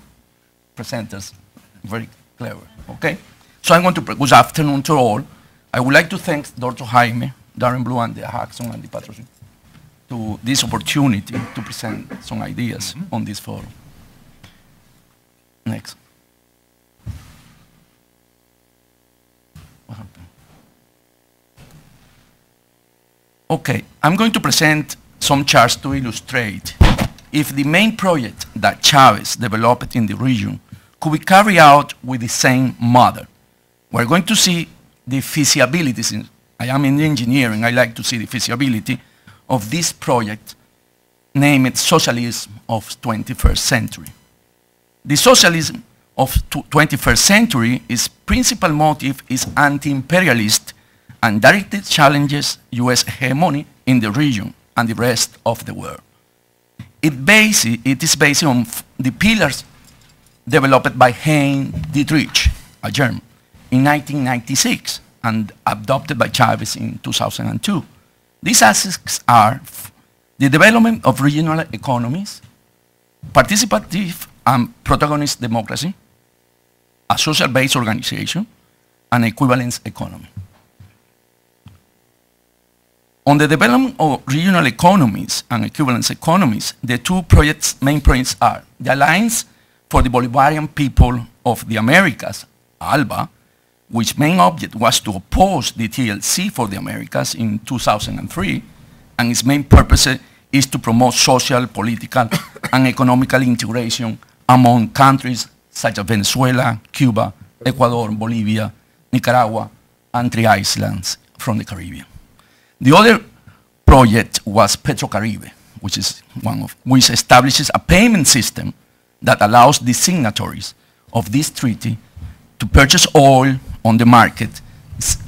presenters. Very clever. Okay. So I'm going to. Good afternoon to all. I would like to thank Dr. Jaime, Darren Blue, and the Hudson and the Patterson to this opportunity to present some ideas on this forum. Next. What happened? Okay, I'm going to present some charts to illustrate if the main project that Chávez developed in the region could be carried out with the same model. We're going to see the feasibility. Since I am in engineering, I like to see the feasibility of this project, named Socialism of 21st Century. The socialism of 21st century, its principal motive is anti-imperialist and directly challenges US hegemony in the region and the rest of the world. It is based on the pillars developed by Heinz Dietrich, a German, in 1996 and adopted by Chávez in 2002. These aspects are the development of regional economies, participative and protagonist democracy, a social-based organization, and equivalence economy. On the development of regional economies and equivalence economies, the two main projects are the Alliance for the Bolivarian People of the Americas, ALBA, which main object was to oppose the TLC for the Americas in 2003, and its main purpose is to promote social, political, and economical integration among countries such as Venezuela, Cuba, Ecuador, Bolivia, Nicaragua, and 3 islands from the Caribbean. The other project was PetroCaribe, which establishes a payment system that allows the signatories of this treaty to purchase oil on the market,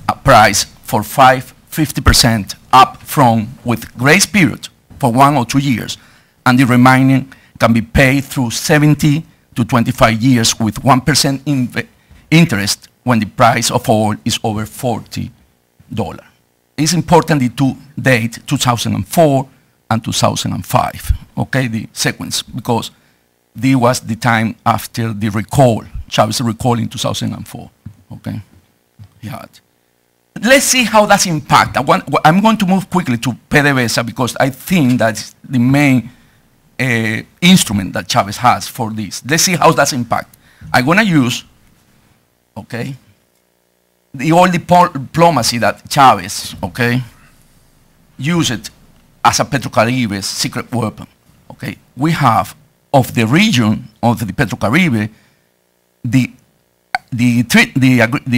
a price for 50% up front with grace period for 1 or 2 years, and the remaining can be paid through 70 to 25 years with 1% interest when the price of oil is over $40. It's important the two date 2004 and 2005, okay, the sequence, because this was the time after the recall, Chávez recall in 2004, okay? Yeah. Let's see how that's impact. I'm going to move quickly to PDVSA because I think that's the main instrument that Chávez has for this. Let's see how that's impact. I'm going to use, okay, the oil diplomacy that Chávez, okay, used as a PetroCaribe's secret weapon, okay. We have of the region of the PetroCaribe, the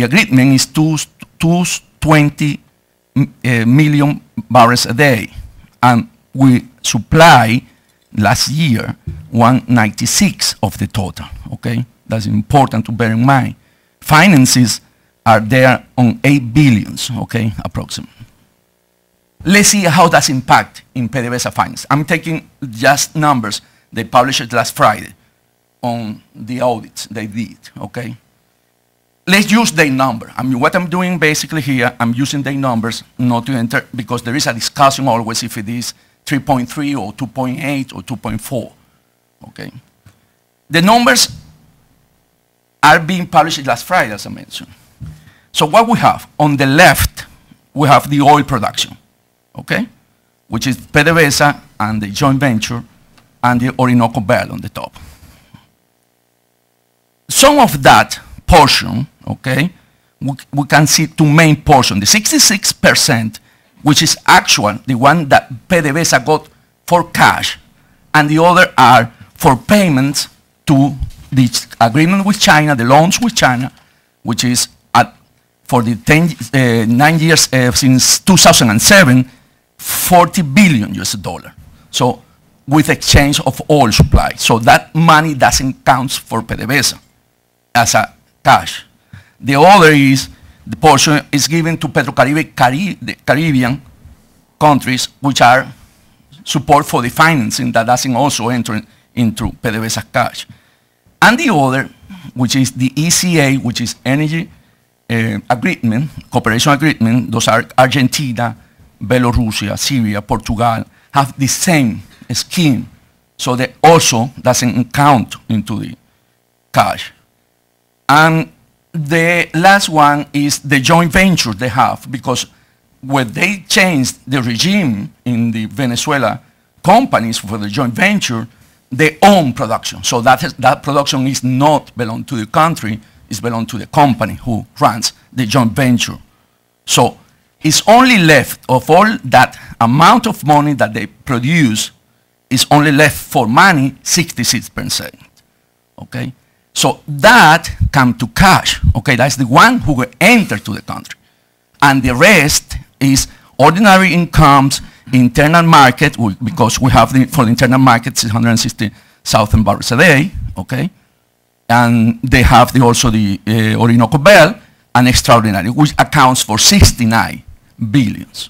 agreement is 220 million barrels a day, and we supply last year 196 of the total, okay? That's important to bear in mind. Finances are there on 8 billions, okay, approximately. Let's see how that's impact in PDVSA finance. I'm taking just numbers they published last Friday on the audits they did, okay? Let's use their number. I mean, what I'm doing basically here, I'm using their numbers not to enter, because there is a discussion always if it is 3.3 or 2.8 or 2.4, okay? The numbers are being published last Friday, as I mentioned. So what we have, on the left, we have the oil production, okay? Which is PDVSA and the joint venture and the Orinoco Belt on the top. Some of that portion, okay, we can see two main portions. The 66%, which is actual, the one that PDVSA got for cash, and the other are for payments to the agreement with China, the loans with China, which is for the 9 years since 2007, 40 billion US dollar. So with exchange of oil supply. So that money doesn't count for PDVSA as a cash. The other is, the portion is given to the Caribbean countries, which are support for the financing that doesn't also enter into PDVSA cash. And the other, which is the ECA, which is Energy Agreement, Cooperation Agreement, those are Argentina, Belarus, Syria, Portugal, have the same scheme, so they also doesn't count into the cash. And the last one is the joint venture they have, because when they changed the regime in the Venezuela companies for the joint venture, they own production. So that production is not belong to the country, it's belong to the company who runs the joint venture. So it's only left of all that amount of money that they produce, is only left for money 66%. Okay? So that come to cash. Okay, that's the one who will enter to the country. And the rest is ordinary incomes, internal market, because we have for the internal market 660,000 barrels a day, okay? And they have also the Orinoco Belt and extraordinary, which accounts for 69 billions.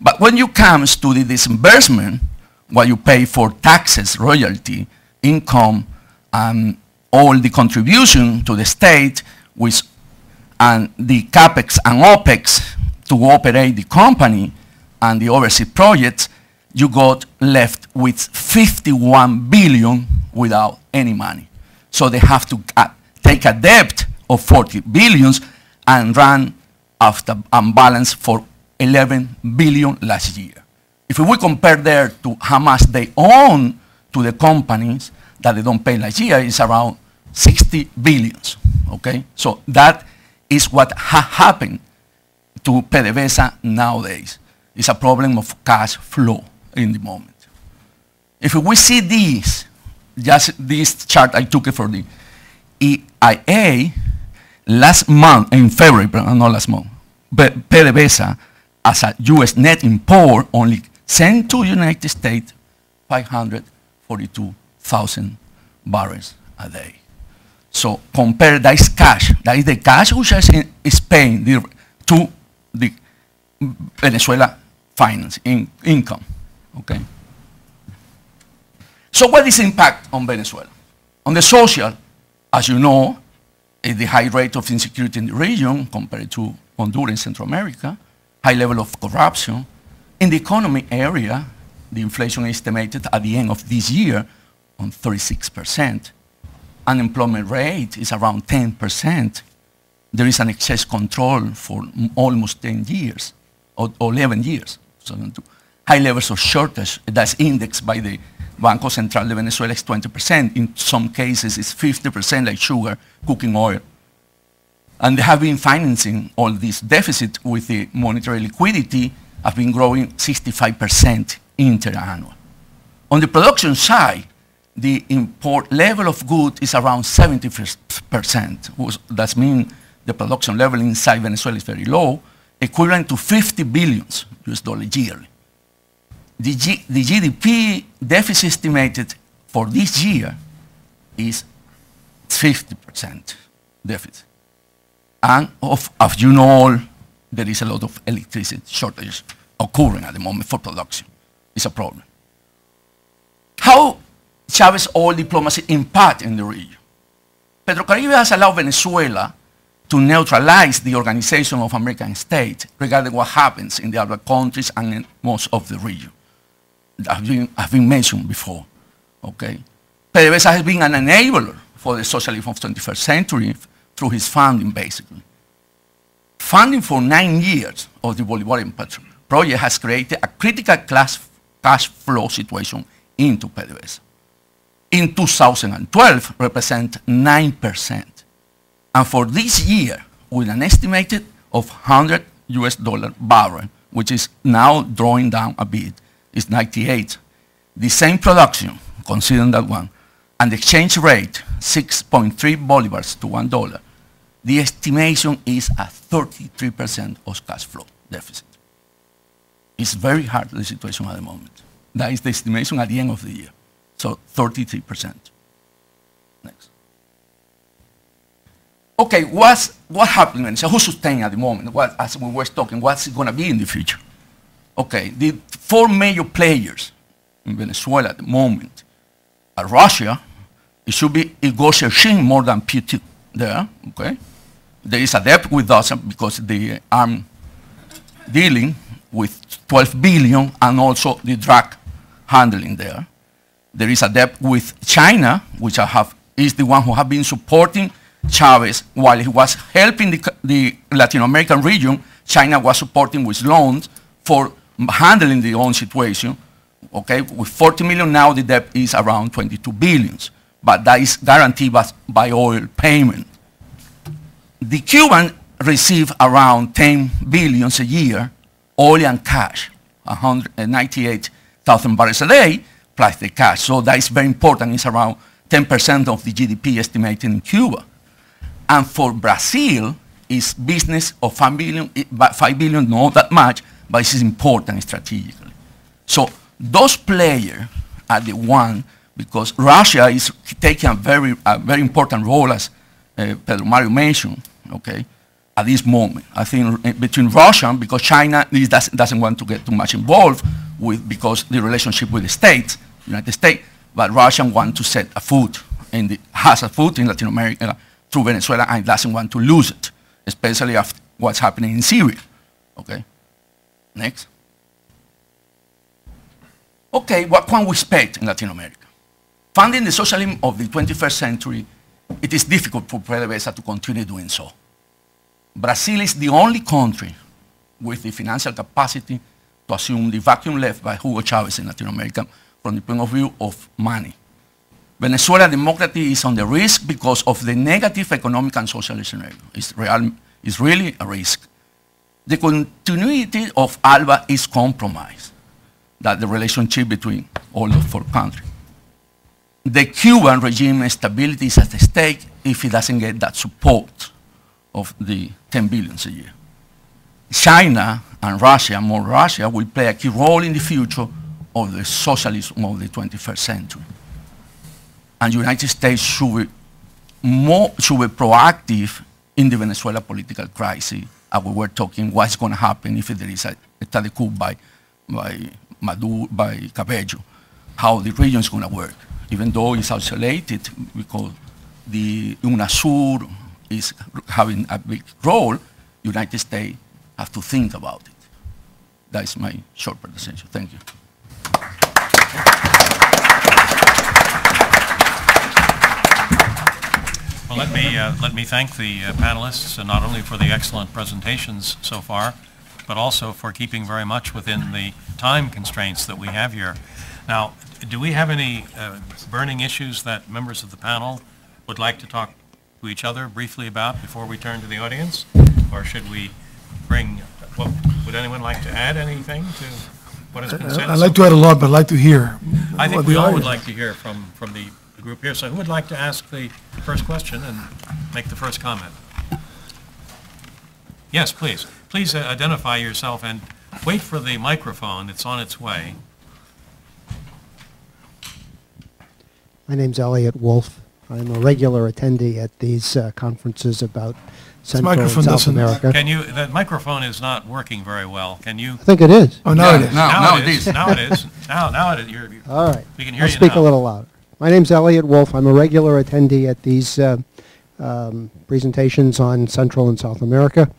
But when you comes to the disbursement, what you pay for taxes, royalty, income, and all the contribution to the state, and the capex and opex to operate the company and the overseas projects, you got left with 51 billion without any money. So they have to take a debt of 40 billions and run after balance for 11 billion last year. If we compare there to how much they own to the companies that they don't pay last year, it's around 60 billions, okay? So that is what happened to PDVSA nowadays. It's a problem of cash flow in the moment. If we see this, just this chart I took it for the EIA, last month, in February, not last month, but PDVSA, as a US net import, only sent to the United States 542,000 barrels a day. So compare that is cash. That is the cash which is paying to the Venezuela finance income. Okay. So what is the impact on Venezuela? On the social, as you know, is the high rate of insecurity in the region compared to Honduras and Central America, high level of corruption. In the economy area, the inflation is estimated at the end of this year on 36%. Unemployment rate is around 10%. There is an excess control for almost 10 years, or 11 years. So high levels of shortage, that's indexed by the Banco Central de Venezuela, is 20%. In some cases, it's 50% like sugar, cooking oil. And they have been financing all this deficit with the monetary liquidity, have been growing 65% interannual. On the production side, the import level of goods is around 70%. That means the production level inside Venezuela is very low, equivalent to 50 billions US dollars yearly. The GDP deficit estimated for this year is 50% deficit. And as you know, there is a lot of electricity shortages occurring at the moment for production. It's a problem. How Chávez oil diplomacy impact in the region? PetroCaribe has allowed Venezuela to neutralize the Organization of American States regarding what happens in the other countries and in most of the region. That have been mentioned before, okay? PDVSA has been an enabler for the socialism of the 21st century through his funding, basically. Funding for 9 years of the Bolivarian project has created a critical cash flow situation into PDVSA. In 2012, represent 9%. And for this year, with an estimated of $100 barrel, which is now drawing down a bit, is 98. The same production, considering that one, and the exchange rate, 6.3 bolivars to $1, the estimation is a 33% of cash flow deficit. It's very hard, the situation at the moment. That is the estimation at the end of the year. So 33%. Next. Okay, what happened? So who's sustaining at the moment? What, as we were talking, what's it going to be in the future? Okay, the four major players in Venezuela at the moment are Russia. It should be Hugo Chávez more than Putin there, okay? There is a debt with us because the arm dealing with 12 billion and also the drug handling there. There is a debt with China, which is the one who have been supporting Chávez while he was helping the Latin American region. China was supporting with loans for handling their own situation. Okay, with 40 million now, the debt is around 22 billions, but that is guaranteed by oil payment. The Cuban receive around 10 billions a year, oil and cash, 198,000 barrels a day, plus the cash. So that is very important. It's around 10% of the GDP estimated in Cuba. And for Brazil, it's business of 5 billion, not that much, but it's important strategically. So those players are the one, because Russia is taking a very important role, as Pedro Mario mentioned, okay, at this moment. I think between Russia, because China doesn't want to get too much involved with, because the relationship with the States, United States, but Russia wants to set a foot, has a foot in Latin America through Venezuela and doesn't want to lose it, especially after what's happening in Syria, okay? Next. Okay, what can we expect in Latin America? Funding the socialism of the 21st century, it is difficult for PDVSA to continue doing so. Brazil is the only country with the financial capacity to assume the vacuum left by Hugo Chávez in Latin America from the point of view of money. Venezuela democracy is on the risk because of the negative economic and social scenario. It's really a risk. The continuity of ALBA is compromised, that the relationship between all the four countries. The Cuban regime stability is at stake if it doesn't get that support of the 10 billions a year. China and Russia, more Russia, will play a key role in the future of the socialism of the 21st century. And the United States should be proactive in the Venezuela political crisis. We were talking what's going to happen if there is a status quo by Cabello, how the region is going to work. Even though it's isolated, because the UNASUR is having a big role, United States have to think about it. That is my short presentation. Thank you. Well, let me thank the panelists, not only for the excellent presentations so far, but also for keeping very much within the time constraints that we have here. Now, do we have any burning issues that members of the panel would like to talk to each other briefly about before we turn to the audience? Or should we bring, would anyone like to add anything to what has been said? I'd like to add a lot, but I'd like to hear. I think we all would like to hear from the group here. So who would like to ask the first question and make the first comment? Yes, please. Please identify yourself and wait for the microphone. It's on its way. My name's Elliot Wolf. I'm a regular attendee at these conferences about Central and South America. Can you, that microphone is not working very well. Can you? I think it is. Oh, now it is. Now it is. Now it is. Now it is. All right. We can hear I'll you speak now. a little louder. My name's Elliot Wolf. I'm a regular attendee at these presentations on Central and South America.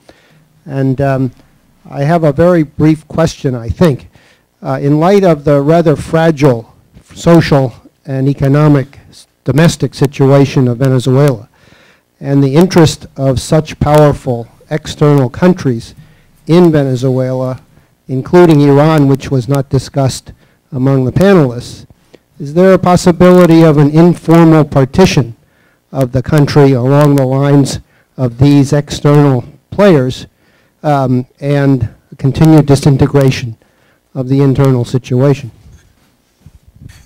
And I have a very brief question, I think. In light of the rather fragile social and economic domestic situation of Venezuela and the interest of such powerful external countries in Venezuela, including Iran, which was not discussed among the panelists, is there a possibility of an informal partition of the country along the lines of these external players and continued disintegration of the internal situation?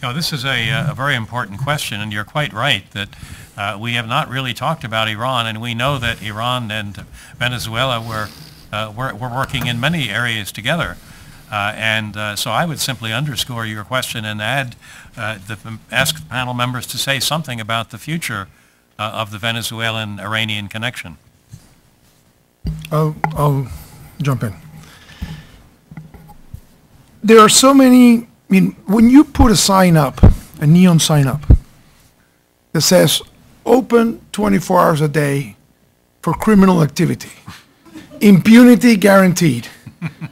No, this is a very important question, and you're quite right that we have not really talked about Iran, and we know that Iran and Venezuela were working in many areas together. So I would simply underscore your question and ask the panel members to say something about the future of the Venezuelan-Iranian connection. I'll jump in. There are so many, I mean, when you put a sign up, a neon sign up, that says open 24 hours a day for criminal activity, impunity guaranteed,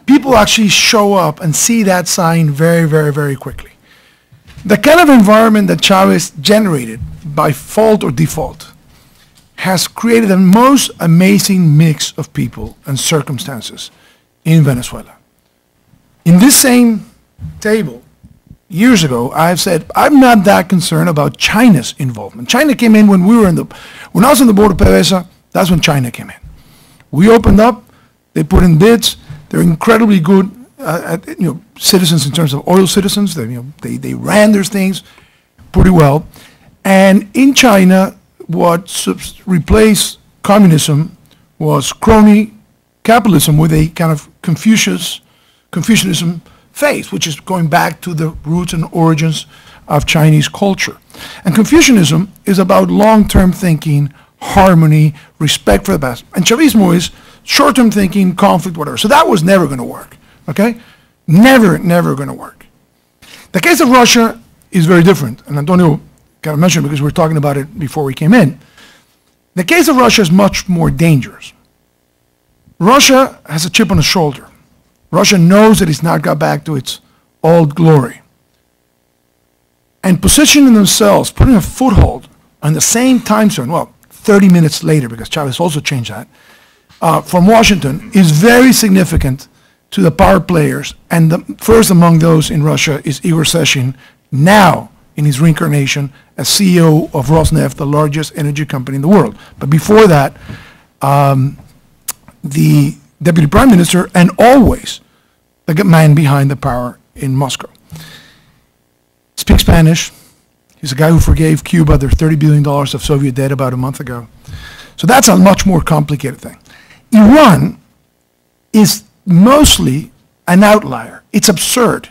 people actually show up and see that sign very, very, very quickly. The kind of environment that Chavez generated by fault or default has created the most amazing mix of people and circumstances in Venezuela. In this same table, years ago, I've said, I'm not that concerned about China's involvement. China came in when when I was on the board of PDVSA, that's when China came in. We opened up, they put in bids, they're incredibly good citizens in terms of oil citizens. They ran their things pretty well. And in China, what replaced communism was crony capitalism with a kind of Confucianism faith, which is going back to the roots and origins of Chinese culture. And Confucianism is about long-term thinking, harmony, respect for the past. And Chavismo is short-term thinking, conflict, whatever. So that was never going to work, okay? Never going to work. The case of Russia is very different, and Antonio kind of mentioned it because we were talking about it before we came in. The case of Russia is much more dangerous. Russia has a chip on its shoulder. Russia knows that it's not got back to its old glory. And positioning themselves, putting a foothold on the same time zone, well, 30 minutes later, because Chavez also changed that, from Washington is very significant to the power players. And the first among those in Russia is Igor Sechin, now in his reincarnation as CEO of Rosneft, the largest energy company in the world. But before that, the deputy prime minister and always the man behind the power in Moscow. Speaks Spanish. He's a guy who forgave Cuba their $30 billion of Soviet debt about a month ago. So that's a much more complicated thing. Iran is mostly an outlier. It's absurd.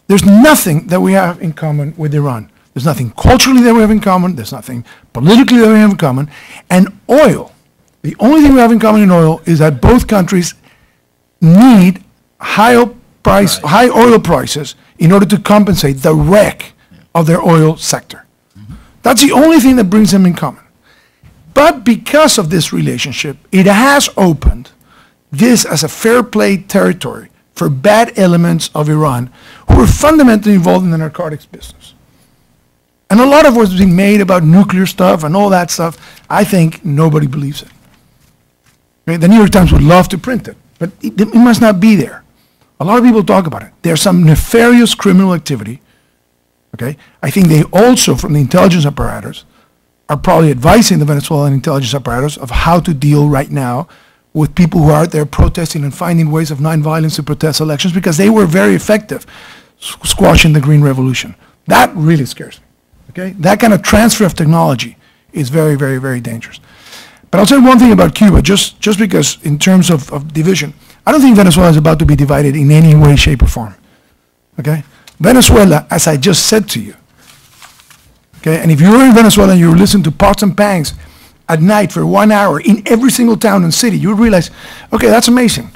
There's nothing that we have in common with Iran. There's nothing culturally that we have in common. There's nothing politically that we have in common. And oil, the only thing we have in common in oil is that both countries need high oil prices in order to compensate the wreck of their oil sector. That's the only thing that brings them in common. But because of this relationship, it has opened this as a fair play territory for bad elements of Iran who are fundamentally involved in the narcotics business. And a lot of what's being made about nuclear stuff and all that stuff, I think nobody believes it. Okay? The New York Times would love to print it, but it must not be there. A lot of people talk about it. There's some nefarious criminal activity. Okay? I think they also, from the intelligence apparatus, are probably advising the Venezuelan intelligence apparatus of how to deal right now with people who are out there protesting and finding ways of nonviolence to protest elections, because they were very effective squashing the Green Revolution. That really scares me. Okay? That kind of transfer of technology is very, very, very dangerous. But I'll say one thing about Cuba, just because in terms of division, I don't think Venezuela is about to be divided in any way, shape, or form. Okay? Venezuela, as I just said to you, okay, and if you were in Venezuela and you were listening to pots and pans at night for 1 hour in every single town and city, you would realize, okay, that's amazing.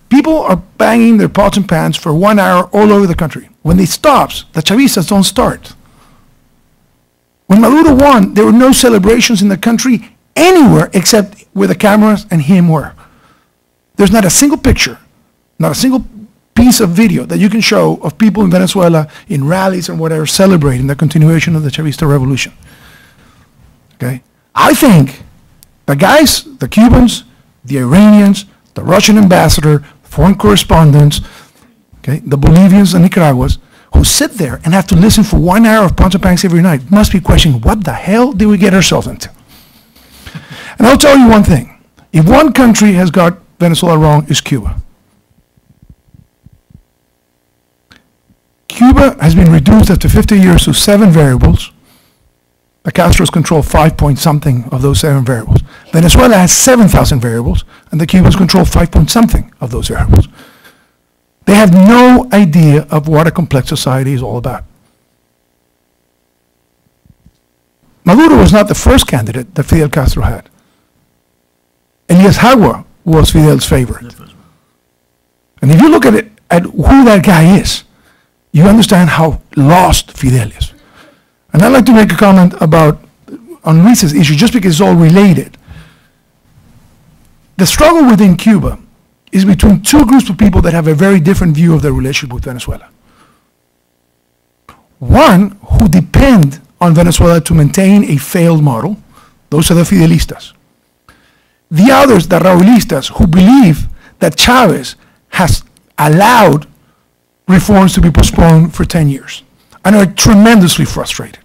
People are banging their pots and pans for 1 hour all over the country. When it stops, the Chavistas don't start. When Maduro won, there were no celebrations in the country anywhere except where the cameras and him were. There's not a single picture, not a single piece of video that you can show of people in Venezuela in rallies and whatever celebrating the continuation of the Chavista revolution. Okay? I think the guys, the Cubans, the Iranians, the Russian ambassador, foreign correspondents, okay, the Bolivians and Nicaraguans, who sit there and have to listen for 1 hour of Ponce Panks every night, must be questioning, what the hell did we get ourselves into? And I'll tell you one thing. If one country has got Venezuela wrong, it's Cuba. Cuba has been reduced after 50 years to 7 variables. The Castros control 5 point something of those 7 variables. Venezuela has 7,000 variables, and the Cubans control 5 point something of those variables. They have no idea of what a complex society is all about. Maduro was not the first candidate that Fidel Castro had. Elias Jagua was Fidel's favorite. And if you look at it, at who that guy is, you understand how lost Fidel is. And I'd like to make a comment on Luis's issue, just because it's all related. The struggle within Cuba is between 2 groups of people that have a very different view of their relationship with Venezuela. One who depend on Venezuela to maintain a failed model. Those are the Fidelistas. The others, the Raulistas, who believe that Chávez has allowed reforms to be postponed for 10 years and are tremendously frustrated.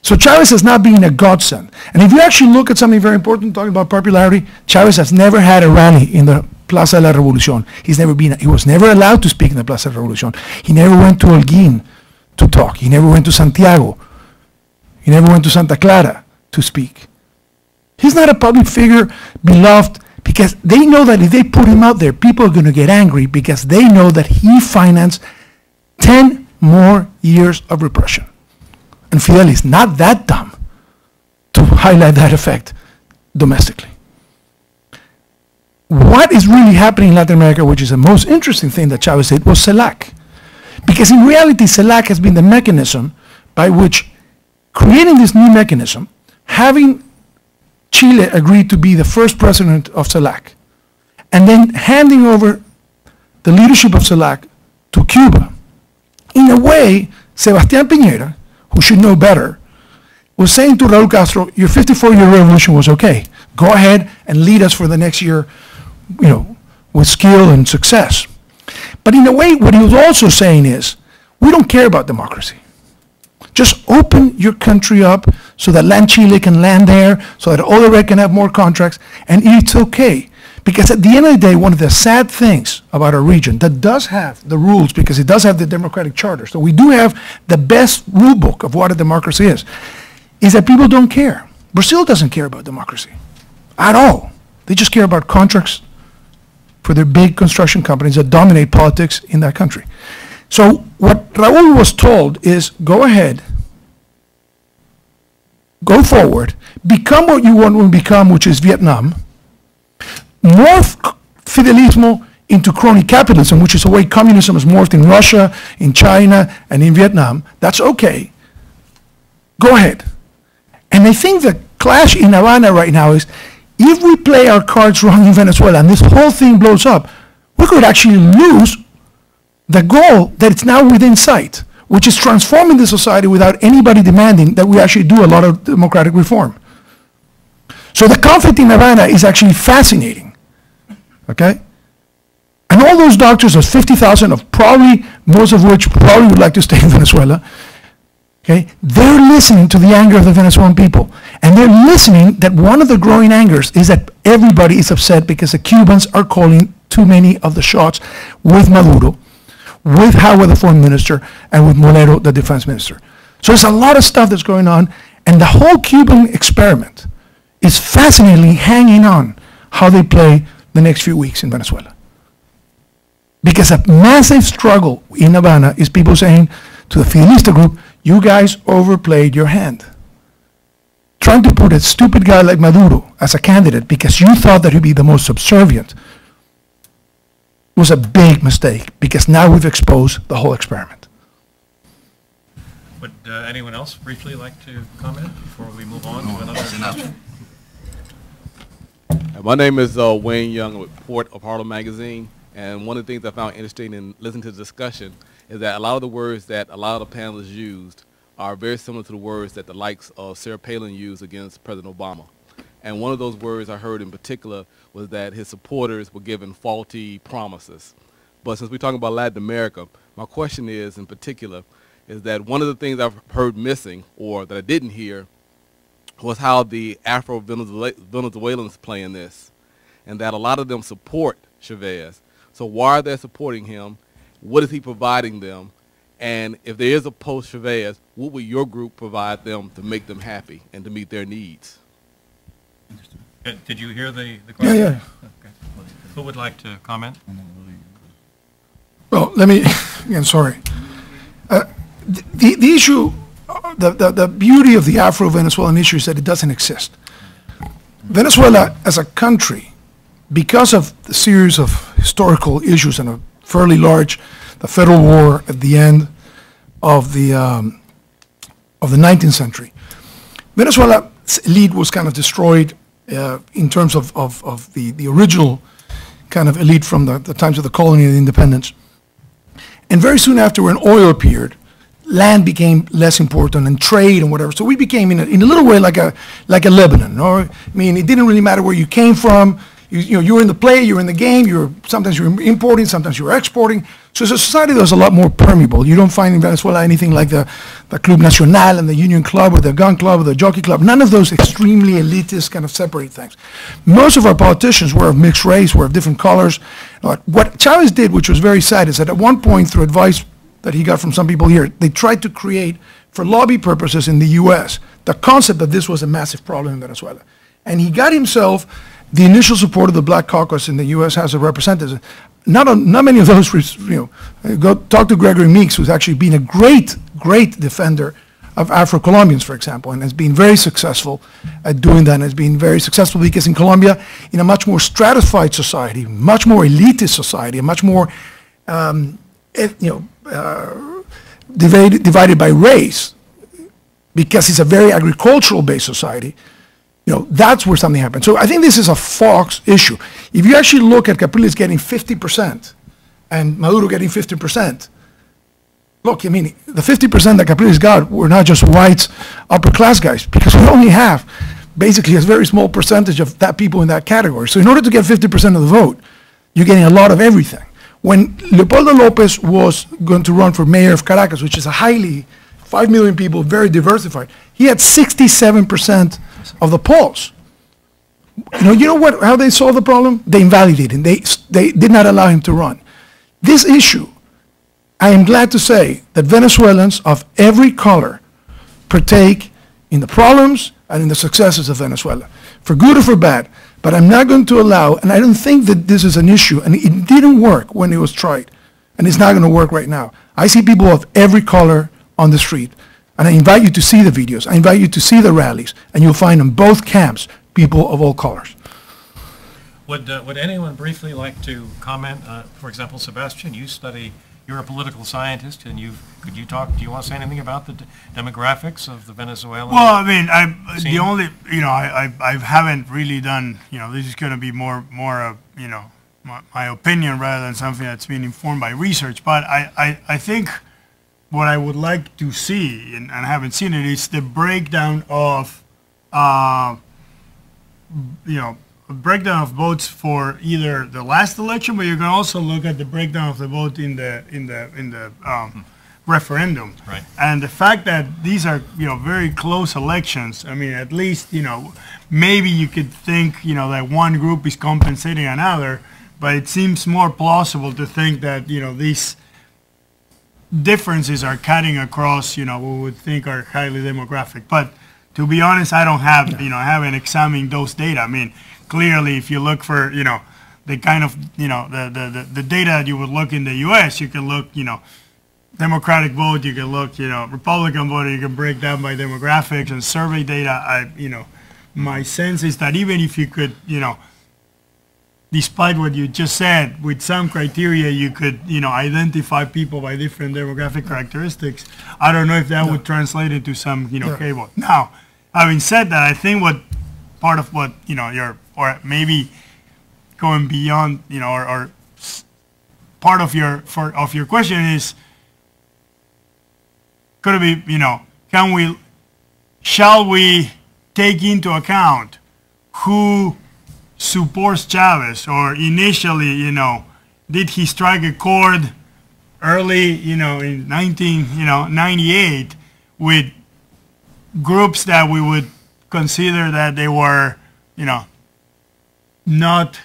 So Chávez has not been a godsend. And if you actually look at something very important, talking about popularity, Chávez has never had a rally in the Plaza de la Revolución. He was never allowed to speak in the Plaza de la Revolución. He never went to Holguín to talk. He never went to Santiago. He never went to Santa Clara to speak. He's not a public figure beloved because they know that if they put him out there, people are going to get angry because they know that he financed 10 more years of repression. And Fidel is not that dumb to highlight that effect domestically. What is really happening in Latin America, which is the most interesting thing that Chávez did, was CELAC. Because in reality, CELAC has been the mechanism by which, creating this new mechanism, having Chile agree to be the first president of CELAC, and then handing over the leadership of CELAC to Cuba. In a way, Sebastián Piñera, who should know better, was saying to Raúl Castro, your 54-year revolution was okay. Go ahead and lead us for the next year, with skill and success. But in a way, what he was also saying is, we don't care about democracy. Just open your country up so that Land Chile can land there, so that Odebrecht can have more contracts, and it's okay. Because at the end of the day, one of the sad things about our region that does have the rules, because it does have the democratic charter, so we do have the best rule book of what a democracy is that people don't care. Brazil doesn't care about democracy at all. They just care about contracts for their big construction companies that dominate politics in that country. So what Raúl was told is, go ahead, go forward, become what you want to become, which is Vietnam, morph Fidelismo into crony capitalism, which is the way communism is morphed in Russia, in China, and in Vietnam. That's okay. Go ahead. And I think the clash in Havana right now is, if we play our cards wrong in Venezuela and this whole thing blows up, we could actually lose the goal that it's now within sight, which is transforming the society without anybody demanding that we actually do a lot of democratic reform. So the conflict in Havana is actually fascinating, okay? And all those doctors, those 50,000 of probably, most of which probably would like to stay in Venezuela, okay? They're listening to the anger of the Venezuelan people. And they're listening that one of the growing angers is that everybody is upset because the Cubans are calling too many of the shots with Maduro, with Jagua, the foreign minister, and with Molero, the defense minister. So there's a lot of stuff that's going on, and the whole Cuban experiment is fascinatingly hanging on how they play the next few weeks in Venezuela. Because a massive struggle in Havana is people saying to the Fidelista group, you guys overplayed your hand. Trying to put a stupid guy like Maduro as a candidate because you thought that he'd be the most subservient was a big mistake, because now we've exposed the whole experiment. Would anyone else briefly like to comment before we move on to another? My name is Wayne Young with Port of Harlem Magazine, and one of the things I found interesting in listening to the discussion is that a lot of the words that a lot of the panelists used are very similar to the words that the likes of Sarah Palin used against President Obama. And one of those words I heard in particular was that his supporters were given faulty promises. But since we're talking about Latin America, my question is, in particular, is that one of the things I've heard missing, or that I didn't hear, was how the Afro-Venezuelans play in this, and that a lot of them support Chávez. So why are they supporting him, what is he providing them? And if there is a post-Chavez, what would your group provide them to make them happy and to meet their needs? Did you hear the question? Yeah. Okay. Who would like to comment? Well, let me, again, sorry. The issue, the beauty of the Afro-Venezuelan issue is that it doesn't exist. Venezuela as a country, because of the series of historical issues and a fairly large, the Federal War at the end of the 19th century, Venezuela's elite was kind of destroyed in terms of the original kind of elite from the times of the colony and the independence. And very soon after, when oil appeared, land became less important and trade and whatever. So we became in a little way like a Lebanon. Or, I mean, it didn't really matter where you came from. You were in the play, you were in the game. Sometimes you were importing, sometimes you were exporting. So it's a society that was a lot more permeable. You don't find in Venezuela anything like the Club Nacional and the Union Club or the Gun Club or the Jockey Club. None of those extremely elitist kind of separate things. Most of our politicians were of mixed race, were of different colors. What Chavez did, which was very sad, is that at one point, through advice that he got from some people here, they tried to create, for lobby purposes in the U.S., the concept that this was a massive problem in Venezuela. And he got himself the initial support of the Black Caucus in the U.S. House of Representatives. Not many of those, go talk to Gregory Meeks, who's actually been a great defender of Afro-Colombians, for example, and has been very successful at doing that, and has been very successful because in Colombia, in a much more stratified society, much more elitist society, a much more, divided by race, because it's a very agricultural-based society, that's where something happened. So I think this is a Fox issue. If you actually look at Capriles getting 50% and Maduro getting 50%, look, I mean, the 50% that Capriles got were not just whites, upper-class guys, because we only have basically a very small percentage of that people in that category. So in order to get 50% of the vote, you're getting a lot of everything. When Leopoldo Lopez was going to run for mayor of Caracas, which is a 5 million people, very diversified, he had 67% of the polls. How they solved the problem? They invalidated him. They did not allow him to run. This issue, I am glad to say that Venezuelans of every color partake in the problems and in the successes of Venezuela, for good or for bad. But I'm not going to allow, and I don't think that this is an issue, and it didn't work when it was tried, and it's not going to work right now. I see people of every color on the street. And I invite you to see the videos. I invite you to see the rallies. And you'll find in both camps people of all colors. Would anyone briefly like to comment? For example, Sebastian, you're a political scientist, and do you want to say anything about the demographics of the Venezuelan? Well, I mean, I haven't really done, this is going to be more of, my opinion rather than something that's been informed by research. But I think what I would like to see, and I haven't seen it, is the breakdown of, votes for either the last election, but you can also look at the breakdown of the vote in the referendum. Right. And the fact that these are, very close elections. I mean, at least, maybe you could think, that one group is compensating another, but it seems more plausible to think that, these differences are cutting across, we would think are highly demographic. But to be honest, I don't have, I haven't examined those data. I mean, clearly, if you look for, the kind of, the data that you would look in the U.S., you can look, Democratic vote, you can look, Republican vote, you can break down by demographics and survey data. My sense is that even if you could, despite what you just said, with some criteria you could, identify people by different demographic characteristics. I don't know if that would translate into some, cable. Now, having said that, I think part of what, or maybe going beyond, or part of your question is, could it be, shall we take into account who supports Chavez, or initially, did he strike a chord early, in 1998 with groups that we would consider that they were, not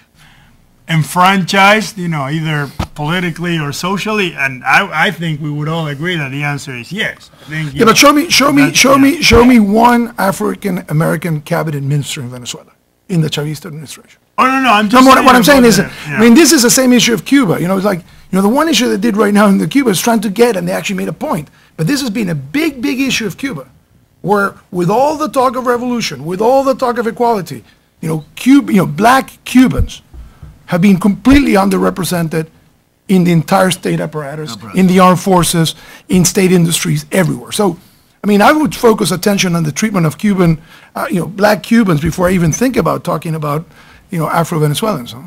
enfranchised, either politically or socially? And I think we would all agree that the answer is yes. I think, Yeah, but show me one African American cabinet minister in Venezuela, in the Chavista administration. Oh, no, I'm just No, saying what I'm saying about is, the- I mean, this is the same issue of Cuba. It's like, the one issue they did right now in the Cuba is trying to get, and they actually made a point. But this has been a big, big issue of Cuba, where with all the talk of revolution, with all the talk of equality, black Cubans have been completely underrepresented in the entire state apparatus, in the armed forces, in state industries, everywhere. So, I mean, I would focus attention on the treatment of black Cubans before I even think about talking about, Afro-Venezuelans. Huh?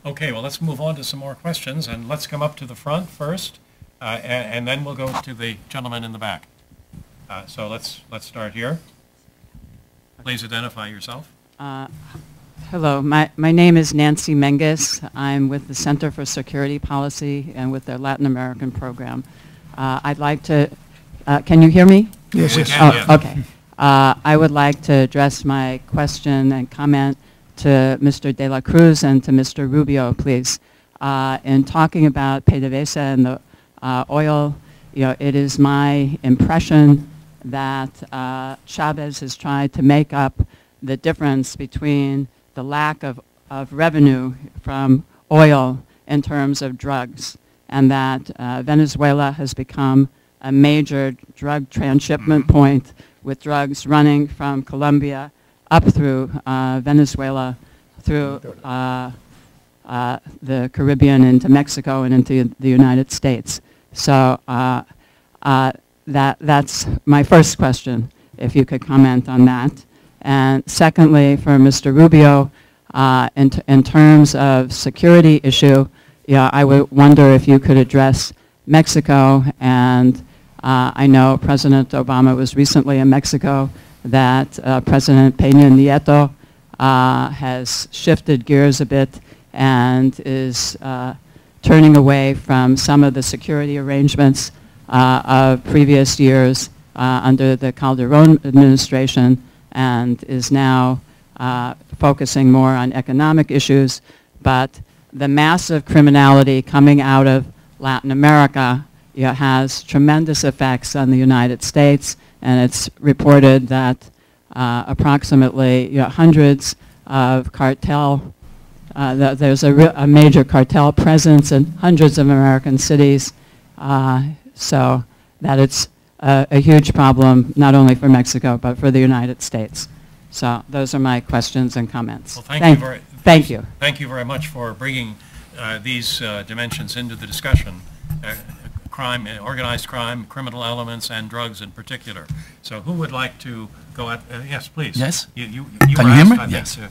Okay, well, let's move on to some more questions, and let's come up to the front first, and then we'll go to the gentleman in the back. So let's start here. Please identify yourself. Hello, my name is Nancy Menges. I'm with the Center for Security Policy and with their Latin American program. I'd like to, can you hear me? Yes, We yes. can, yeah. Okay. I would like to address my question and comment to Mr. De La Cruz and to Mr. Rubio, please. In talking about PDVSA and the oil, it is my impression that Chavez has tried to make up the difference between the lack of revenue from oil in terms of drugs, and that Venezuela has become a major drug transshipment point with drugs running from Colombia up through Venezuela, through the Caribbean into Mexico and into the United States. So that's my first question, if you could comment on that. And secondly, for Mr. Rubio, in terms of security issue, I would wonder if you could address Mexico, and I know President Obama was recently in Mexico, that President Peña Nieto has shifted gears a bit and is turning away from some of the security arrangements of previous years under the Calderon administration, and is now focusing more on economic issues. But the massive criminality coming out of Latin America has tremendous effects on the United States, and it's reported that approximately hundreds of cartel, there's a major cartel presence in hundreds of American cities, so that it's a huge problem, not only for Mexico, but for the United States. So those are my questions and comments. Well, thank you. Thank you very much for bringing these dimensions into the discussion. Crime, organized crime, criminal elements, and drugs in particular. So who would like to go at, yes, please. Yes. You Can were you hear asked, me? I think, Yes. to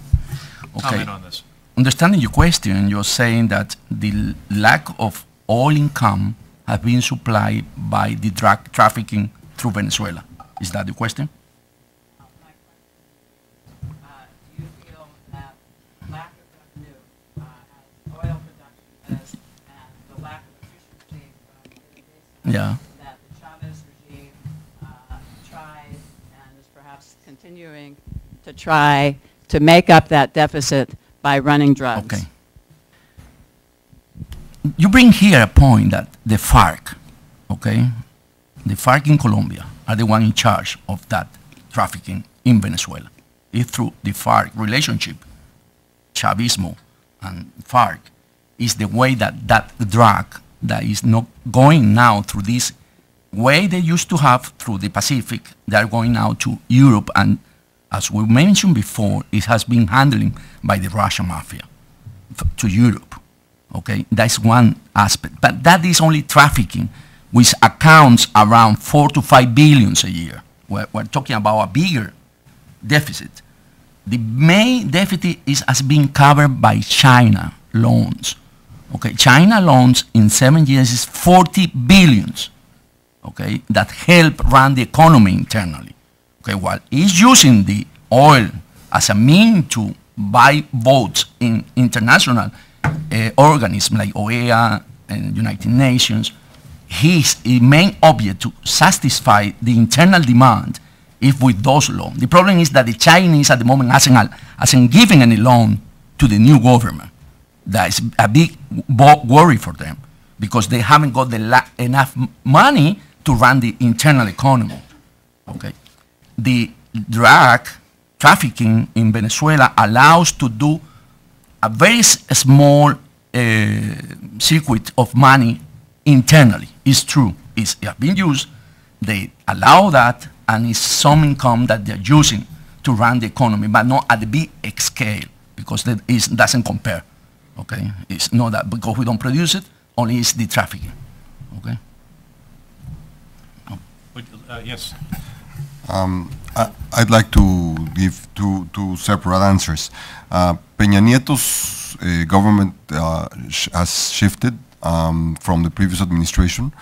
Okay. comment on this. Understanding your question, you're saying that the lack of oil income has been supplied by the drug trafficking through Venezuela. Is that the question? Do you feel that lack of revenue as oil production and the lack of efficiency from PDVSA, Yeah. that the Chavez regime tried and is perhaps continuing to try to make up that deficit by running drugs? Okay. You bring here a point that the FARC, okay, the FARC in Colombia are the one in charge of that trafficking in Venezuela. It's through the FARC relationship, Chavismo and FARC, is the way that that drug that is not going now through this way they used to have through the Pacific, they are going now to Europe, and as we mentioned before, it has been handling by the Russian mafia to Europe. Okay, that's one aspect, but that is only trafficking, which accounts around 4 to 5 billions a year. We're talking about a bigger deficit. The main deficit has been covered by China loans. Okay, China loans in 7 years is 40 billions. Okay, that help run the economy internally. Okay, while it's using the oil as a means to buy votes in international organisms like OEA and United Nations, his main object to satisfy the internal demand is with those loans. The problem is that the Chinese at the moment hasn't given any loan to the new government. that is a big worry for them because they haven't got enough money to run the internal economy. Okay, the drug trafficking in Venezuela allows to do a very small circuit of money internally. It's true. It's been used. They allow that, and it's some income that they're using to run the economy, but not at the big scale because that doesn't compare. Okay, it's not that because we don't produce it. Only it's the trafficking. Okay. Yes. I'd like to give two separate answers. Peña Nieto's government has shifted from the previous administration.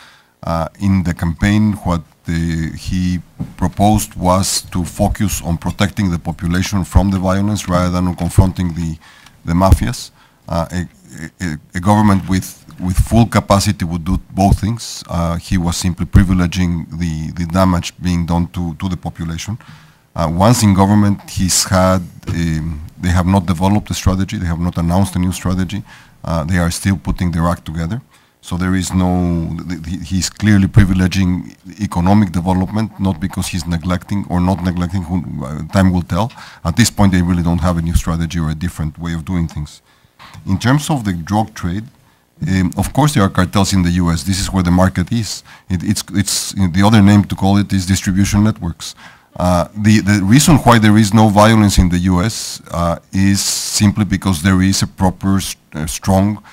In the campaign, what he proposed was to focus on protecting the population from the violence rather than on confronting the mafias. A government with full capacity would do both things. He was simply privileging the damage being done to the population. Once in government, they have not developed a strategy, they have not announced a new strategy. They are still putting their act together. So there is he's clearly privileging economic development, not because he's neglecting or not neglecting, time will tell. At this point, they really don't have a new strategy or a different way of doing things. In terms of the drug trade, of course there are cartels in the U.S. This is where the market is. It's the other name to call it is distribution networks. The reason why there is no violence in the U.S. Is simply because there is a proper, strong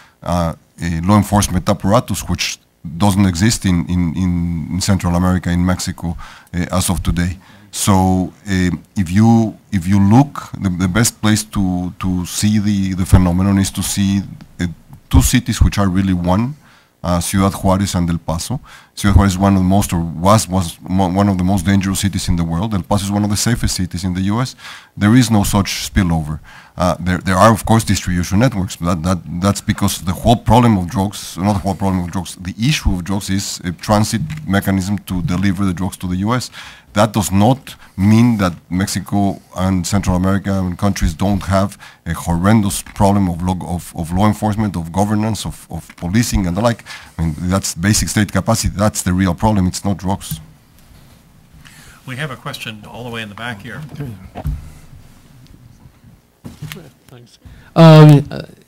law enforcement apparatus, which doesn't exist in Central America, in Mexico, as of today. So if you look, the best place to see the phenomenon is to see two cities which are really one, Ciudad Juárez and El Paso. Ciudad Juárez is one of the most, or was one of the most dangerous cities in the world. El Paso is one of the safest cities in the U.S. There is no such spillover. There are, of course, distribution networks, but that's because the whole problem of drugs, not the whole problem of drugs, the issue of drugs is a transit mechanism to deliver the drugs to the U.S. That does not mean that Mexico and Central American countries don't have a horrendous problem of law enforcement, of governance, of policing and the like. I mean, that's basic state capacity. That's the real problem. It's not drugs. We have a question all the way in the back here. Thanks.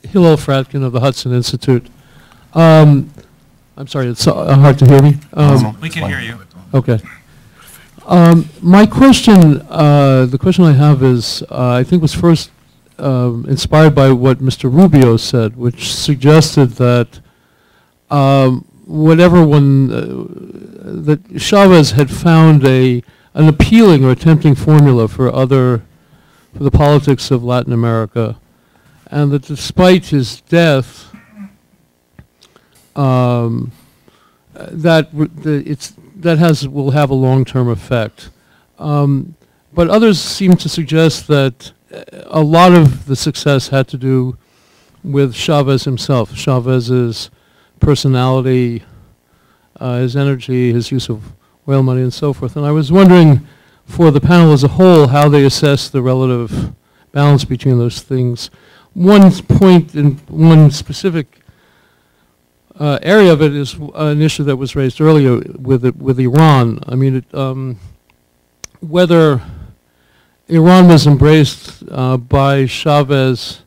Hillel Fratkin of the Hudson Institute. I'm sorry, it's hard to hear me. We can hear you. Okay. My question, the question I have is, I think was first inspired by what Mr. Rubio said, which suggested that that Chavez had found an appealing or tempting formula for the politics of Latin America, and that despite his death, will have a long-term effect. But others seem to suggest that a lot of the success had to do with Chavez himself, Chavez's personality, his energy, his use of oil money and so forth. And I was wondering, for the panel as a whole, how they assess the relative balance between those things. One point in one specific area of it is an issue that was raised earlier with Iran. I mean, whether Iran was embraced by Chavez,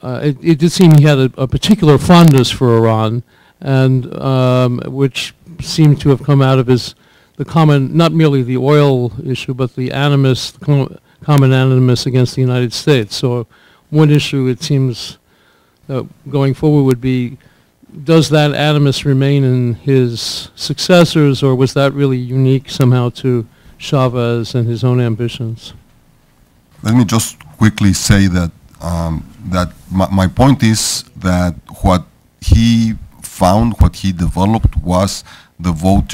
it did seem he had a particular fondness for Iran, and which seemed to have come out of the common, not merely the oil issue, but the animus, common animus against the United States. So one issue, it seems, going forward would be, does that animus remain in his successors, or was that really unique somehow to Chavez and his own ambitions? Let me just quickly say that my point is that what he found, what he developed, was the vote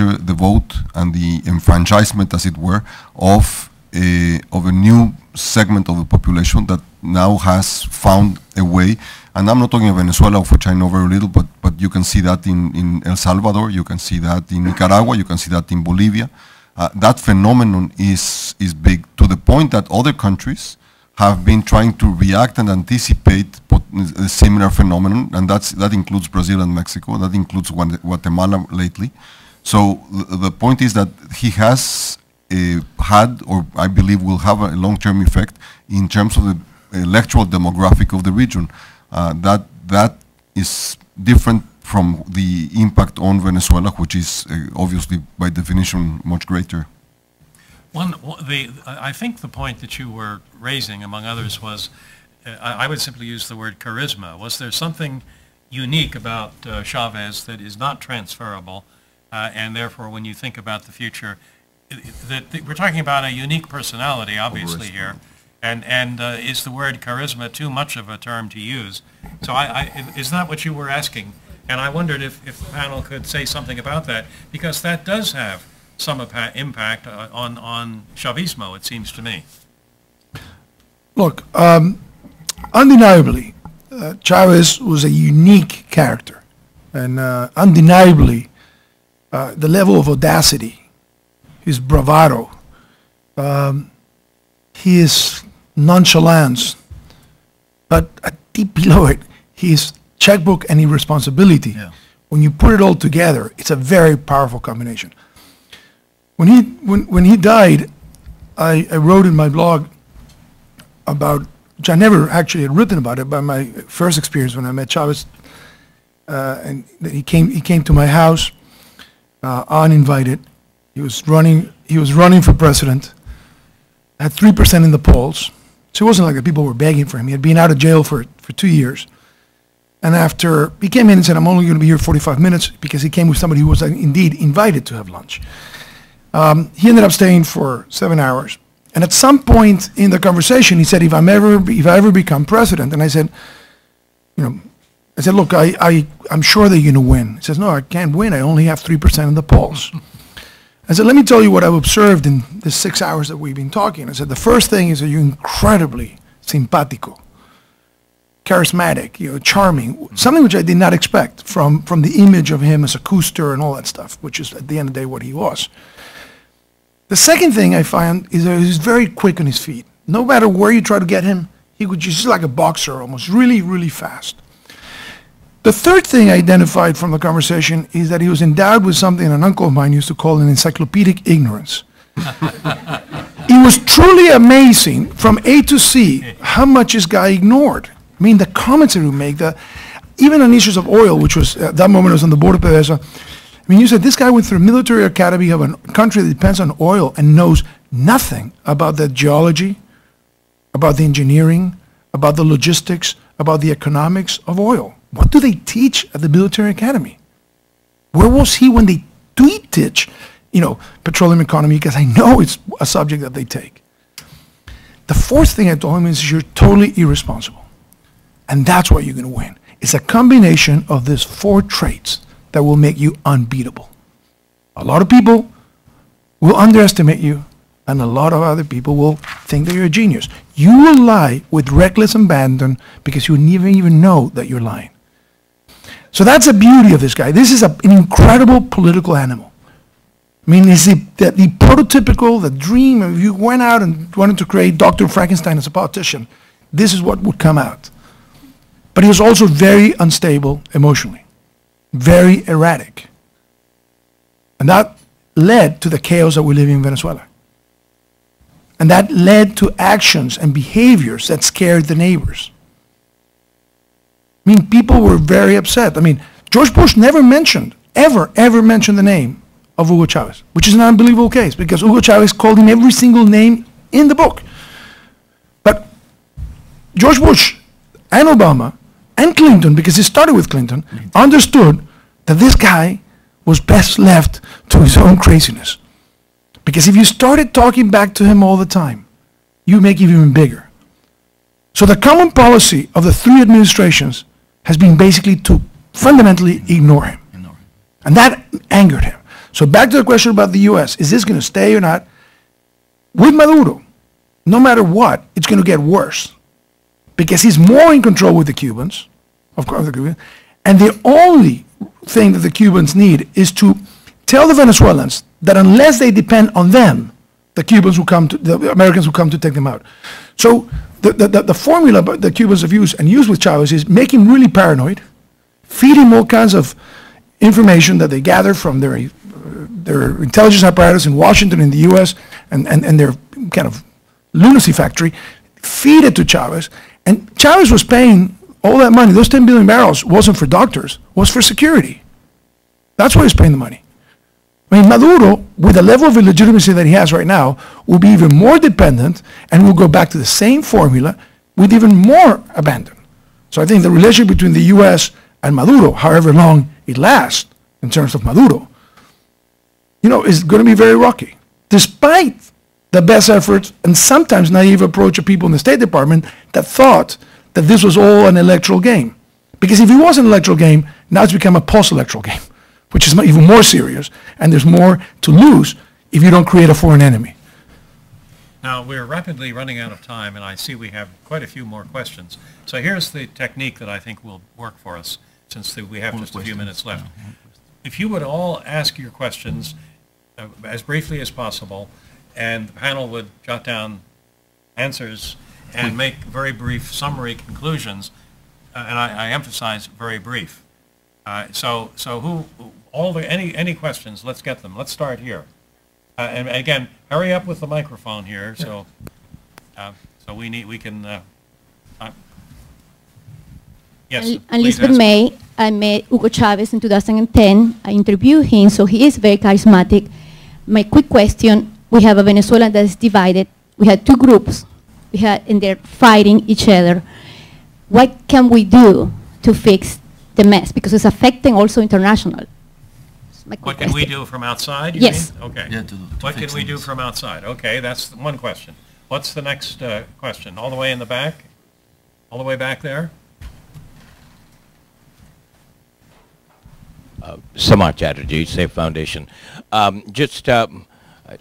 and the enfranchisement, as it were, of a new segment of the population that now has found a way. And I'm not talking of Venezuela, of which I know very little, but you can see that in El Salvador, you can see that in Nicaragua, you can see that in Bolivia. That phenomenon is big, to the point that other countries have been trying to react and anticipate a similar phenomenon, and that includes Brazil and Mexico. That includes Guatemala lately. So the point is that he has had, or I believe will have, a long-term effect in terms of the electoral demographic of the region. That is different from the impact on Venezuela, which is obviously by definition much greater. I think the point that you were raising, among others, was, I would simply use the word charisma. Was there something unique about Chávez that is not transferable, and therefore when you think about the future, we're talking about a unique personality, obviously, here, and is the word charisma too much of a term to use? So is that what you were asking? And I wondered if the panel could say something about that, because that does have some impact on Chavismo, it seems to me. Look, undeniably, Chávez was a unique character, and undeniably, the level of audacity, his bravado, his nonchalance, but deep below it, his checkbook and irresponsibility. Yeah. When you put it all together, it's a very powerful combination. When he died, I wrote in my blog about, which I never actually had written about it, but my first experience when I met Chávez, and he came to my house uninvited. He was running for president, had 3% in the polls. So it wasn't like the people were begging for him. He had been out of jail for 2 years. And after he came in and said, I'm only going to be here 45 minutes, because he came with somebody who was indeed invited to have lunch. He ended up staying for 7 hours. And at some point in the conversation, he said, if I ever become president, and I said, look, I'm sure that you're going to win. He says, no, I can't win. I only have 3% in the polls. I said, let me tell you what I've observed in the 6 hours that we've been talking. I said, the first thing is that you're incredibly simpático, charismatic, charming, something which I did not expect from the image of him as a coaster and all that stuff, which is at the end of the day what he was. The second thing I find is that he's very quick on his feet. No matter where you try to get him, he would just like a boxer almost, really, really fast. The third thing I identified from the conversation is that he was endowed with something an uncle of mine used to call an encyclopedic ignorance. It was truly amazing from A to C how much this guy ignored. I mean, the comments that he would make, even on issues of oil, which was, at that moment I was on the board of PDVSA. I mean, you said this guy went through a military academy of a country that depends on oil and knows nothing about the geology, about the engineering, about the logistics, about the economics of oil. What do they teach at the military academy? Where was he when they did teach, petroleum economy? Because I know it's a subject that they take. The fourth thing I told him is you're totally irresponsible. And that's why you're going to win. It's a combination of these 4 traits that will make you unbeatable. A lot of people will underestimate you, and a lot of other people will think that you're a genius. You will lie with reckless abandon because you never even know that you're lying. So that's the beauty of this guy. This is an incredible political animal. I mean, it's the prototypical, the dream, if you went out and wanted to create Dr. Frankenstein as a politician, this is what would come out. But he was also very unstable emotionally, very erratic. And that led to the chaos that we live in Venezuela. And that led to actions and behaviors that scared the neighbors. I mean, people were very upset. I mean, George Bush never mentioned, ever mentioned the name of Hugo Chávez, which is an unbelievable case because Hugo Chávez called him every single name in the book. But George Bush and Obama and Clinton, because he started with Clinton, understood that this guy was best left to his own craziness. Because if you started talking back to him all the time, you make him even bigger. So the common policy of the 3 administrations has been basically to fundamentally ignore him. And that angered him. So back to the question about the U.S., is this going to stay or not? With Maduro, no matter what, it's going to get worse. Because he's more in control with the Cubans, of course, and the only thing that the Cubans need is to tell the Venezuelans that unless they depend on them, the Cubans who come to, the Americans who come to take them out. So the formula the Cubans have used and used with Chavez is make him really paranoid, feed him all kinds of information that they gather from their intelligence apparatus in Washington, in the U.S., and their kind of lunacy factory, feed it to Chavez, and Chavez was paying all that money. Those 10 billion barrels wasn't for doctors, was for security. That's why he's paying the money. I mean, Maduro, with the level of illegitimacy that he has right now, will be even more dependent and will go back to the same formula with even more abandon. So I think the relationship between the U.S. and Maduro, however long it lasts in terms of Maduro, is going to be very rocky, despite the best efforts and sometimes naive approach of people in the State Department that thought that this was all an electoral game. Because if it was an electoral game, now it's become a post-electoral game, which is even more serious, and there's more to lose if you don't create a foreign enemy. Now, we're rapidly running out of time, and I see we have quite a few more questions. So here's the technique that I think will work for us, since we have just a few minutes left. If you would all ask your questions as briefly as possible, and the panel would jot down answers and make very brief summary conclusions, and I emphasize very brief. So any questions? Let's get them. Let's start here. And again, hurry up with the microphone here. So yes. Elizabeth May. I met Hugo Chávez in 2010. I interviewed him, so he is very charismatic. My quick question: we have a Venezuela that is divided. We had two groups. And they're fighting each other. What can we do to fix the mess? Because it's affecting also international. What can we do from outside? Yes. Mean? Okay. Yeah, what can we do from outside? Okay, that's one question. What's the next question? All the way in the back? All the way back there? Samar Chatterjee, Safe Foundation.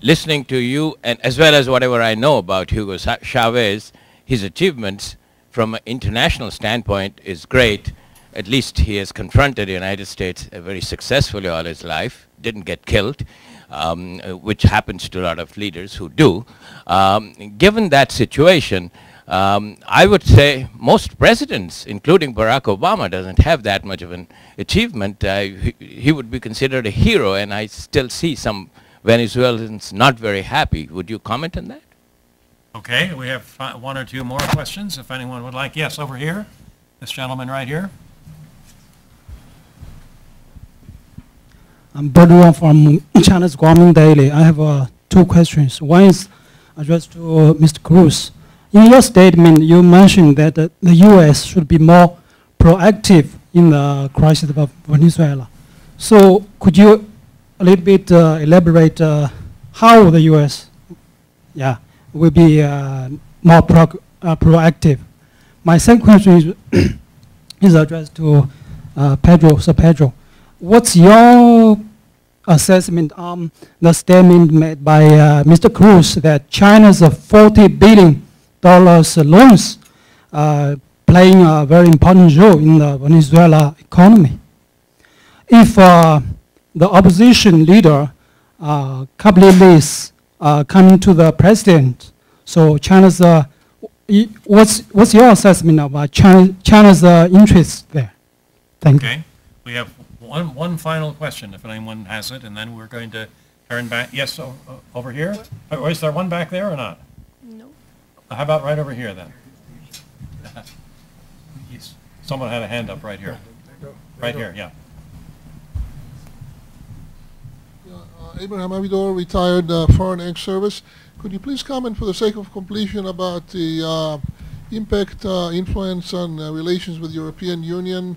Listening to you, and as well as whatever I know about Hugo Chavez, his achievements from an international standpoint is great. At least he has confronted the United States very successfully all his life, didn't get killed, which happens to a lot of leaders who do. Given that situation, I would say most presidents, including Barack Obama, doesn't have that much of an achievement. He would be considered a hero, and I still see some Venezuelans not very happy. Would you comment on that? Okay, we have one or two more questions, if anyone would like. Yes, over here. This gentleman right here. I'm Berduan from China's Guangming Daily. I have two questions. One is addressed to Mr. Cruz. In your statement, you mentioned that the U.S. should be more proactive in the crisis of Venezuela. So could you a little bit elaborate how the U.S. will be more proactive? My second question is addressed to Sir Pedro. What's your assessment on the statement made by Mr. Cruz that China's $40 billion loans playing a very important role in the Venezuela economy? If the opposition leader, Capriles, coming to the president, so China's, what's your assessment about China's interests there? Thank you. Okay, we have one final question, if anyone has it, and then we're going to turn back. Yes, over here? Or is there one back there or not? No. How about right over here then? Someone had a hand up right here. Right here, yeah. Abraham Avidor, retired Foreign ex-service. Could you please comment, for the sake of completion, about the impact, influence on relations with European Union,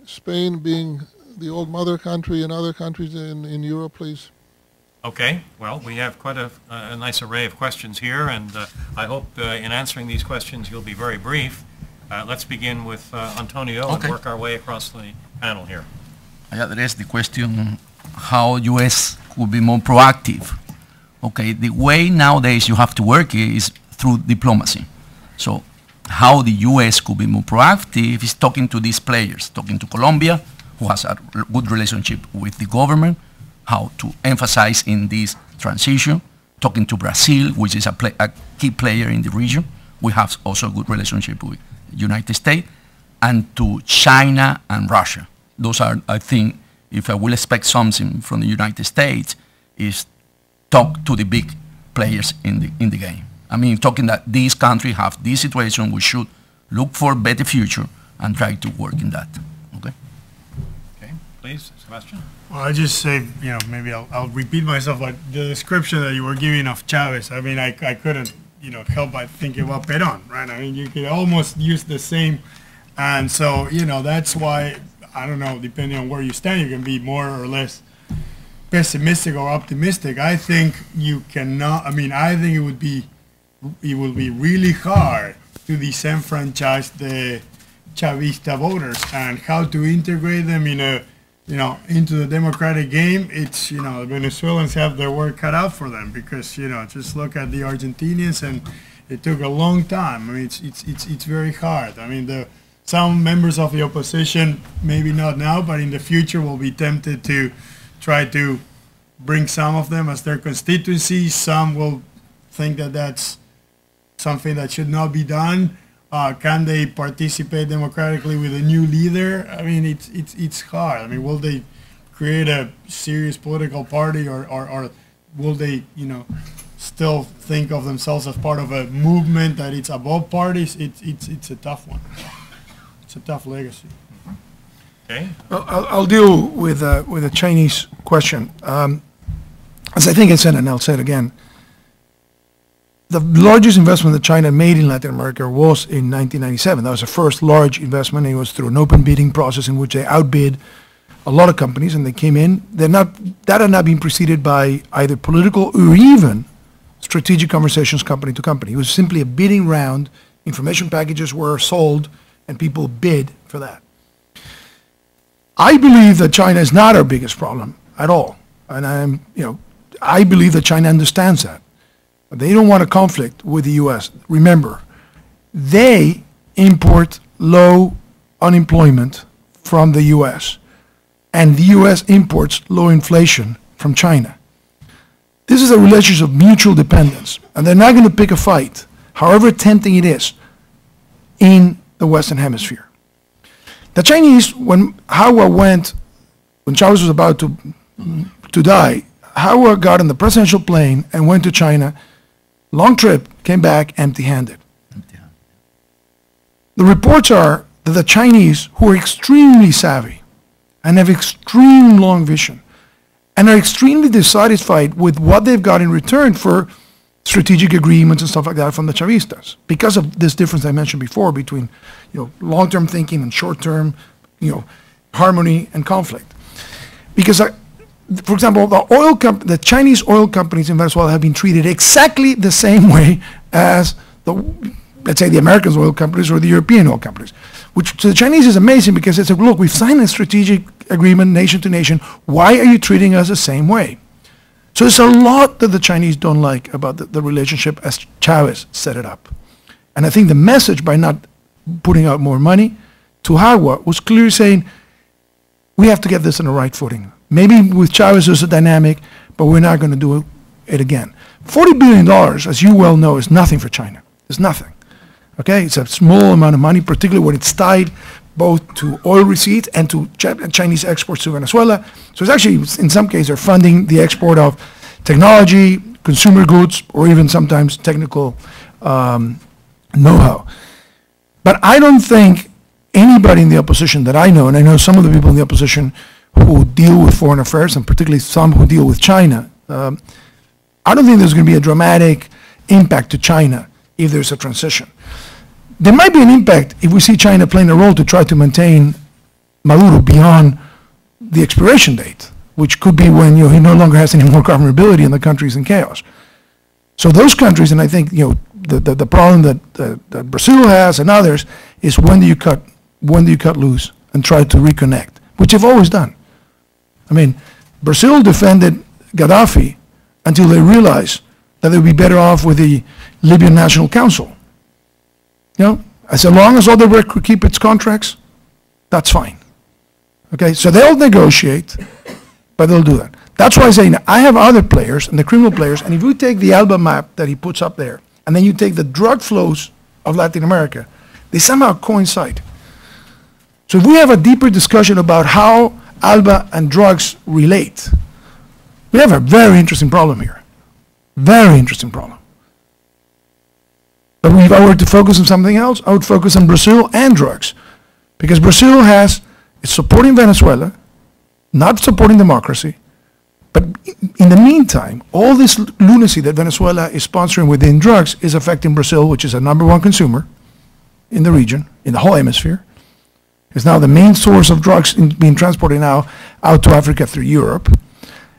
Spain being the old mother country, and other countries in Europe, please? Okay, well, we have quite a nice array of questions here, and I hope in answering these questions you'll be very brief. Let's begin with Antonio and work our way across the panel here. I address the question how U.S. could be more proactive. Okay, the way nowadays you have to work is through diplomacy. So how the U.S. could be more proactive is talking to these players, talking to Colombia, who has a good relationship with the government, how to emphasize in this transition, talking to Brazil, which is a key player in the region. We have also a good relationship with the United States, and to China and Russia. Those are, I think, if I will expect something from the United States, is talk to the big players in the game. I mean, talking that these countries have this situation, we should look for a better future and try to work in that. Okay? Okay, please, Sebastian. Well, I just say, maybe I'll repeat myself, but the description that you were giving of Chavez, I mean, I couldn't, help but thinking about Perón, right? I mean, you could almost use the same, and so, that's why, I don't know, depending on where you stand, you can be more or less pessimistic or optimistic. I think you cannot, I think it will be really hard to disenfranchise the Chavista voters, and how to integrate them into the democratic game. It's, the Venezuelans have their work cut out for them, because, just look at the Argentinians, and it took a long time. I mean, it's very hard. I mean, some members of the opposition, maybe not now, but in the future will be tempted to try to bring some of them as their constituencies. Some will think that that's something that should not be done. Can they participate democratically with a new leader? I mean, it's hard. I mean, will they create a serious political party, or will they, still think of themselves as part of a movement that it's above parties? It's a tough one. It's a tough legacy. Okay. Well, I'll deal with the Chinese question. As I think I said, and I'll say it again, the largest investment that China made in Latin America was in 1997. That was the first large investment. It was through an open bidding process in which they outbid a lot of companies, and they came in. That had not been preceded by either political or even strategic conversations company to company. It was simply a bidding round. Information packages were sold, and people bid for that. I believe that China is not our biggest problem at all, and I believe that China understands that. They don't want a conflict with the U.S. Remember, they import low unemployment from the U.S., and the U.S. imports low inflation from China. This is a relationship of mutual dependence, and they're not going to pick a fight, however tempting it is, in the Western Hemisphere. The Chinese, when Chavez was about to die, Howard got on the presidential plane and went to China. Long trip, came back empty-handed. The reports are that the Chinese, who are extremely savvy and have extreme long vision and are extremely dissatisfied with what they've got in return for strategic agreements and stuff like that from the Chavistas, because of this difference I mentioned before between long-term thinking and short-term harmony and conflict. Because for example, the Chinese oil companies in Venezuela have been treated exactly the same way as let's say the American oil companies or the European oil companies, which to the Chinese is amazing, because they say, look, we've signed a strategic agreement nation to nation. Why are you treating us the same way? So there's a lot that the Chinese don't like about the relationship as Chavez set it up. And I think the message, by not putting out more money to Howard, was clearly saying, we have to get this on the right footing. Maybe with Chavez there's a dynamic, but we're not going to do it again. $40 billion, as you well know, is nothing for China. It's nothing. Okay, it's a small amount of money, particularly when it's tied both to oil receipts and to Chinese exports to Venezuela. So it's actually, in some cases, they're funding the export of technology, consumer goods, or even sometimes technical know-how. But I don't think anybody in the opposition that I know, and I know some of the people in the opposition who deal with foreign affairs, and particularly some who deal with China, I don't think there's going to be a dramatic impact to China if there's a transition. There might be an impact if we see China playing a role to try to maintain Maduro beyond the expiration date, which could be when he no longer has any more governability and the country's in chaos. So those countries, and I think the problem that Brazil has and others is when do you cut loose and try to reconnect, which they've always done. I mean, Brazil defended Gaddafi until they realized that they would be better off with the Libyan National Council. As long as Odebrecht could keep its contracts, that's fine. Okay, so they'll negotiate, but they'll do that. That's why I say I have other players and the criminal players, and if you take the ALBA map that he puts up there, and then you take the drug flows of Latin America, they somehow coincide. So if we have a deeper discussion about how ALBA and drugs relate, we have a very interesting problem here. Very interesting problem. But if I were to focus on something else, I would focus on Brazil and drugs. Because Brazil is supporting Venezuela, not supporting democracy, but in the meantime, all this lunacy that Venezuela is sponsoring within drugs is affecting Brazil, which is a #1 consumer in the region, in the whole hemisphere. It's now the main source of drugs being transported now out to Africa through Europe.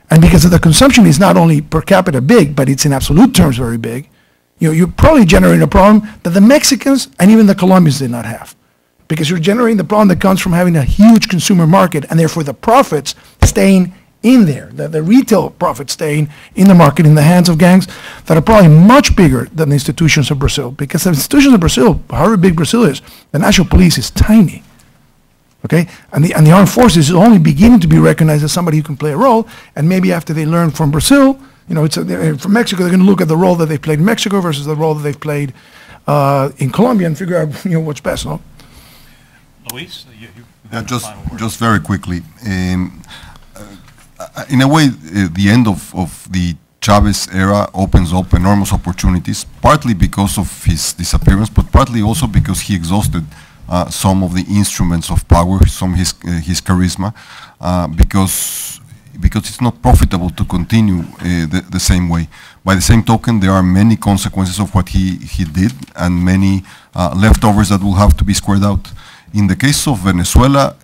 And because of the consumption is not only per capita big, but it's in absolute terms very big, you're probably generating a problem that the Mexicans and even the Colombians did not have. Because you're generating the problem that comes from having a huge consumer market, and therefore the profits staying in there, the retail profits staying in the market in the hands of gangs that are probably much bigger than the institutions of Brazil. Because the institutions of Brazil, however big Brazil is, the national police is tiny. Okay, and the armed forces is only beginning to be recognized as somebody who can play a role, and maybe after they learn from Brazil, from Mexico, they're going to look at the role that they played in Mexico versus the role that they've played in Colombia and figure out what's best. No? Luis, just very quickly. In a way, the end of the Chavez era opens up enormous opportunities, partly because of his disappearance, but partly also because he exhausted some of the instruments of power, some his charisma, because it's not profitable to continue the same way. By the same token, there are many consequences of what he did, and many leftovers that will have to be squared out. In the case of Venezuela,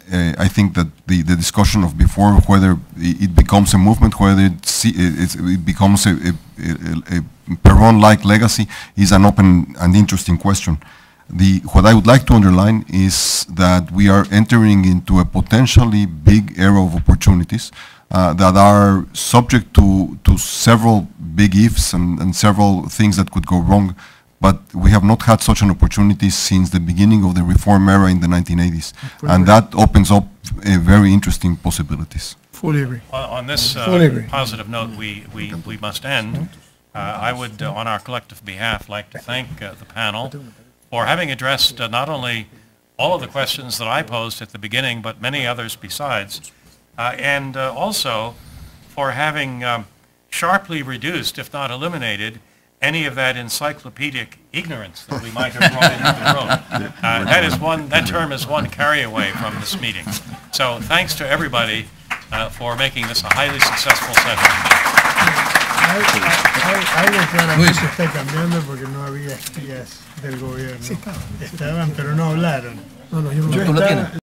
I think that the discussion of before, whether it becomes a movement, whether it becomes a Perón-like legacy, is an open and interesting question. What I would like to underline is that we are entering into a potentially big era of opportunities that are subject to several big ifs and several things that could go wrong, but we have not had such an opportunity since the beginning of the reform era in the 1980s, and that opens up very interesting possibilities. Fully agree. On this positive note, we must end. I would, on our collective behalf, like to thank the panel for having addressed not only all of the questions that I posed at the beginning, but many others besides, and also for having sharply reduced, if not eliminated, any of that encyclopedic ignorance that we might have brought into the room. That term is one carry away from this meeting. So thanks to everybody for making this a highly successful session. Está cambiando porque no había espías del gobierno. Estaban, pero no hablaron. No, yo no.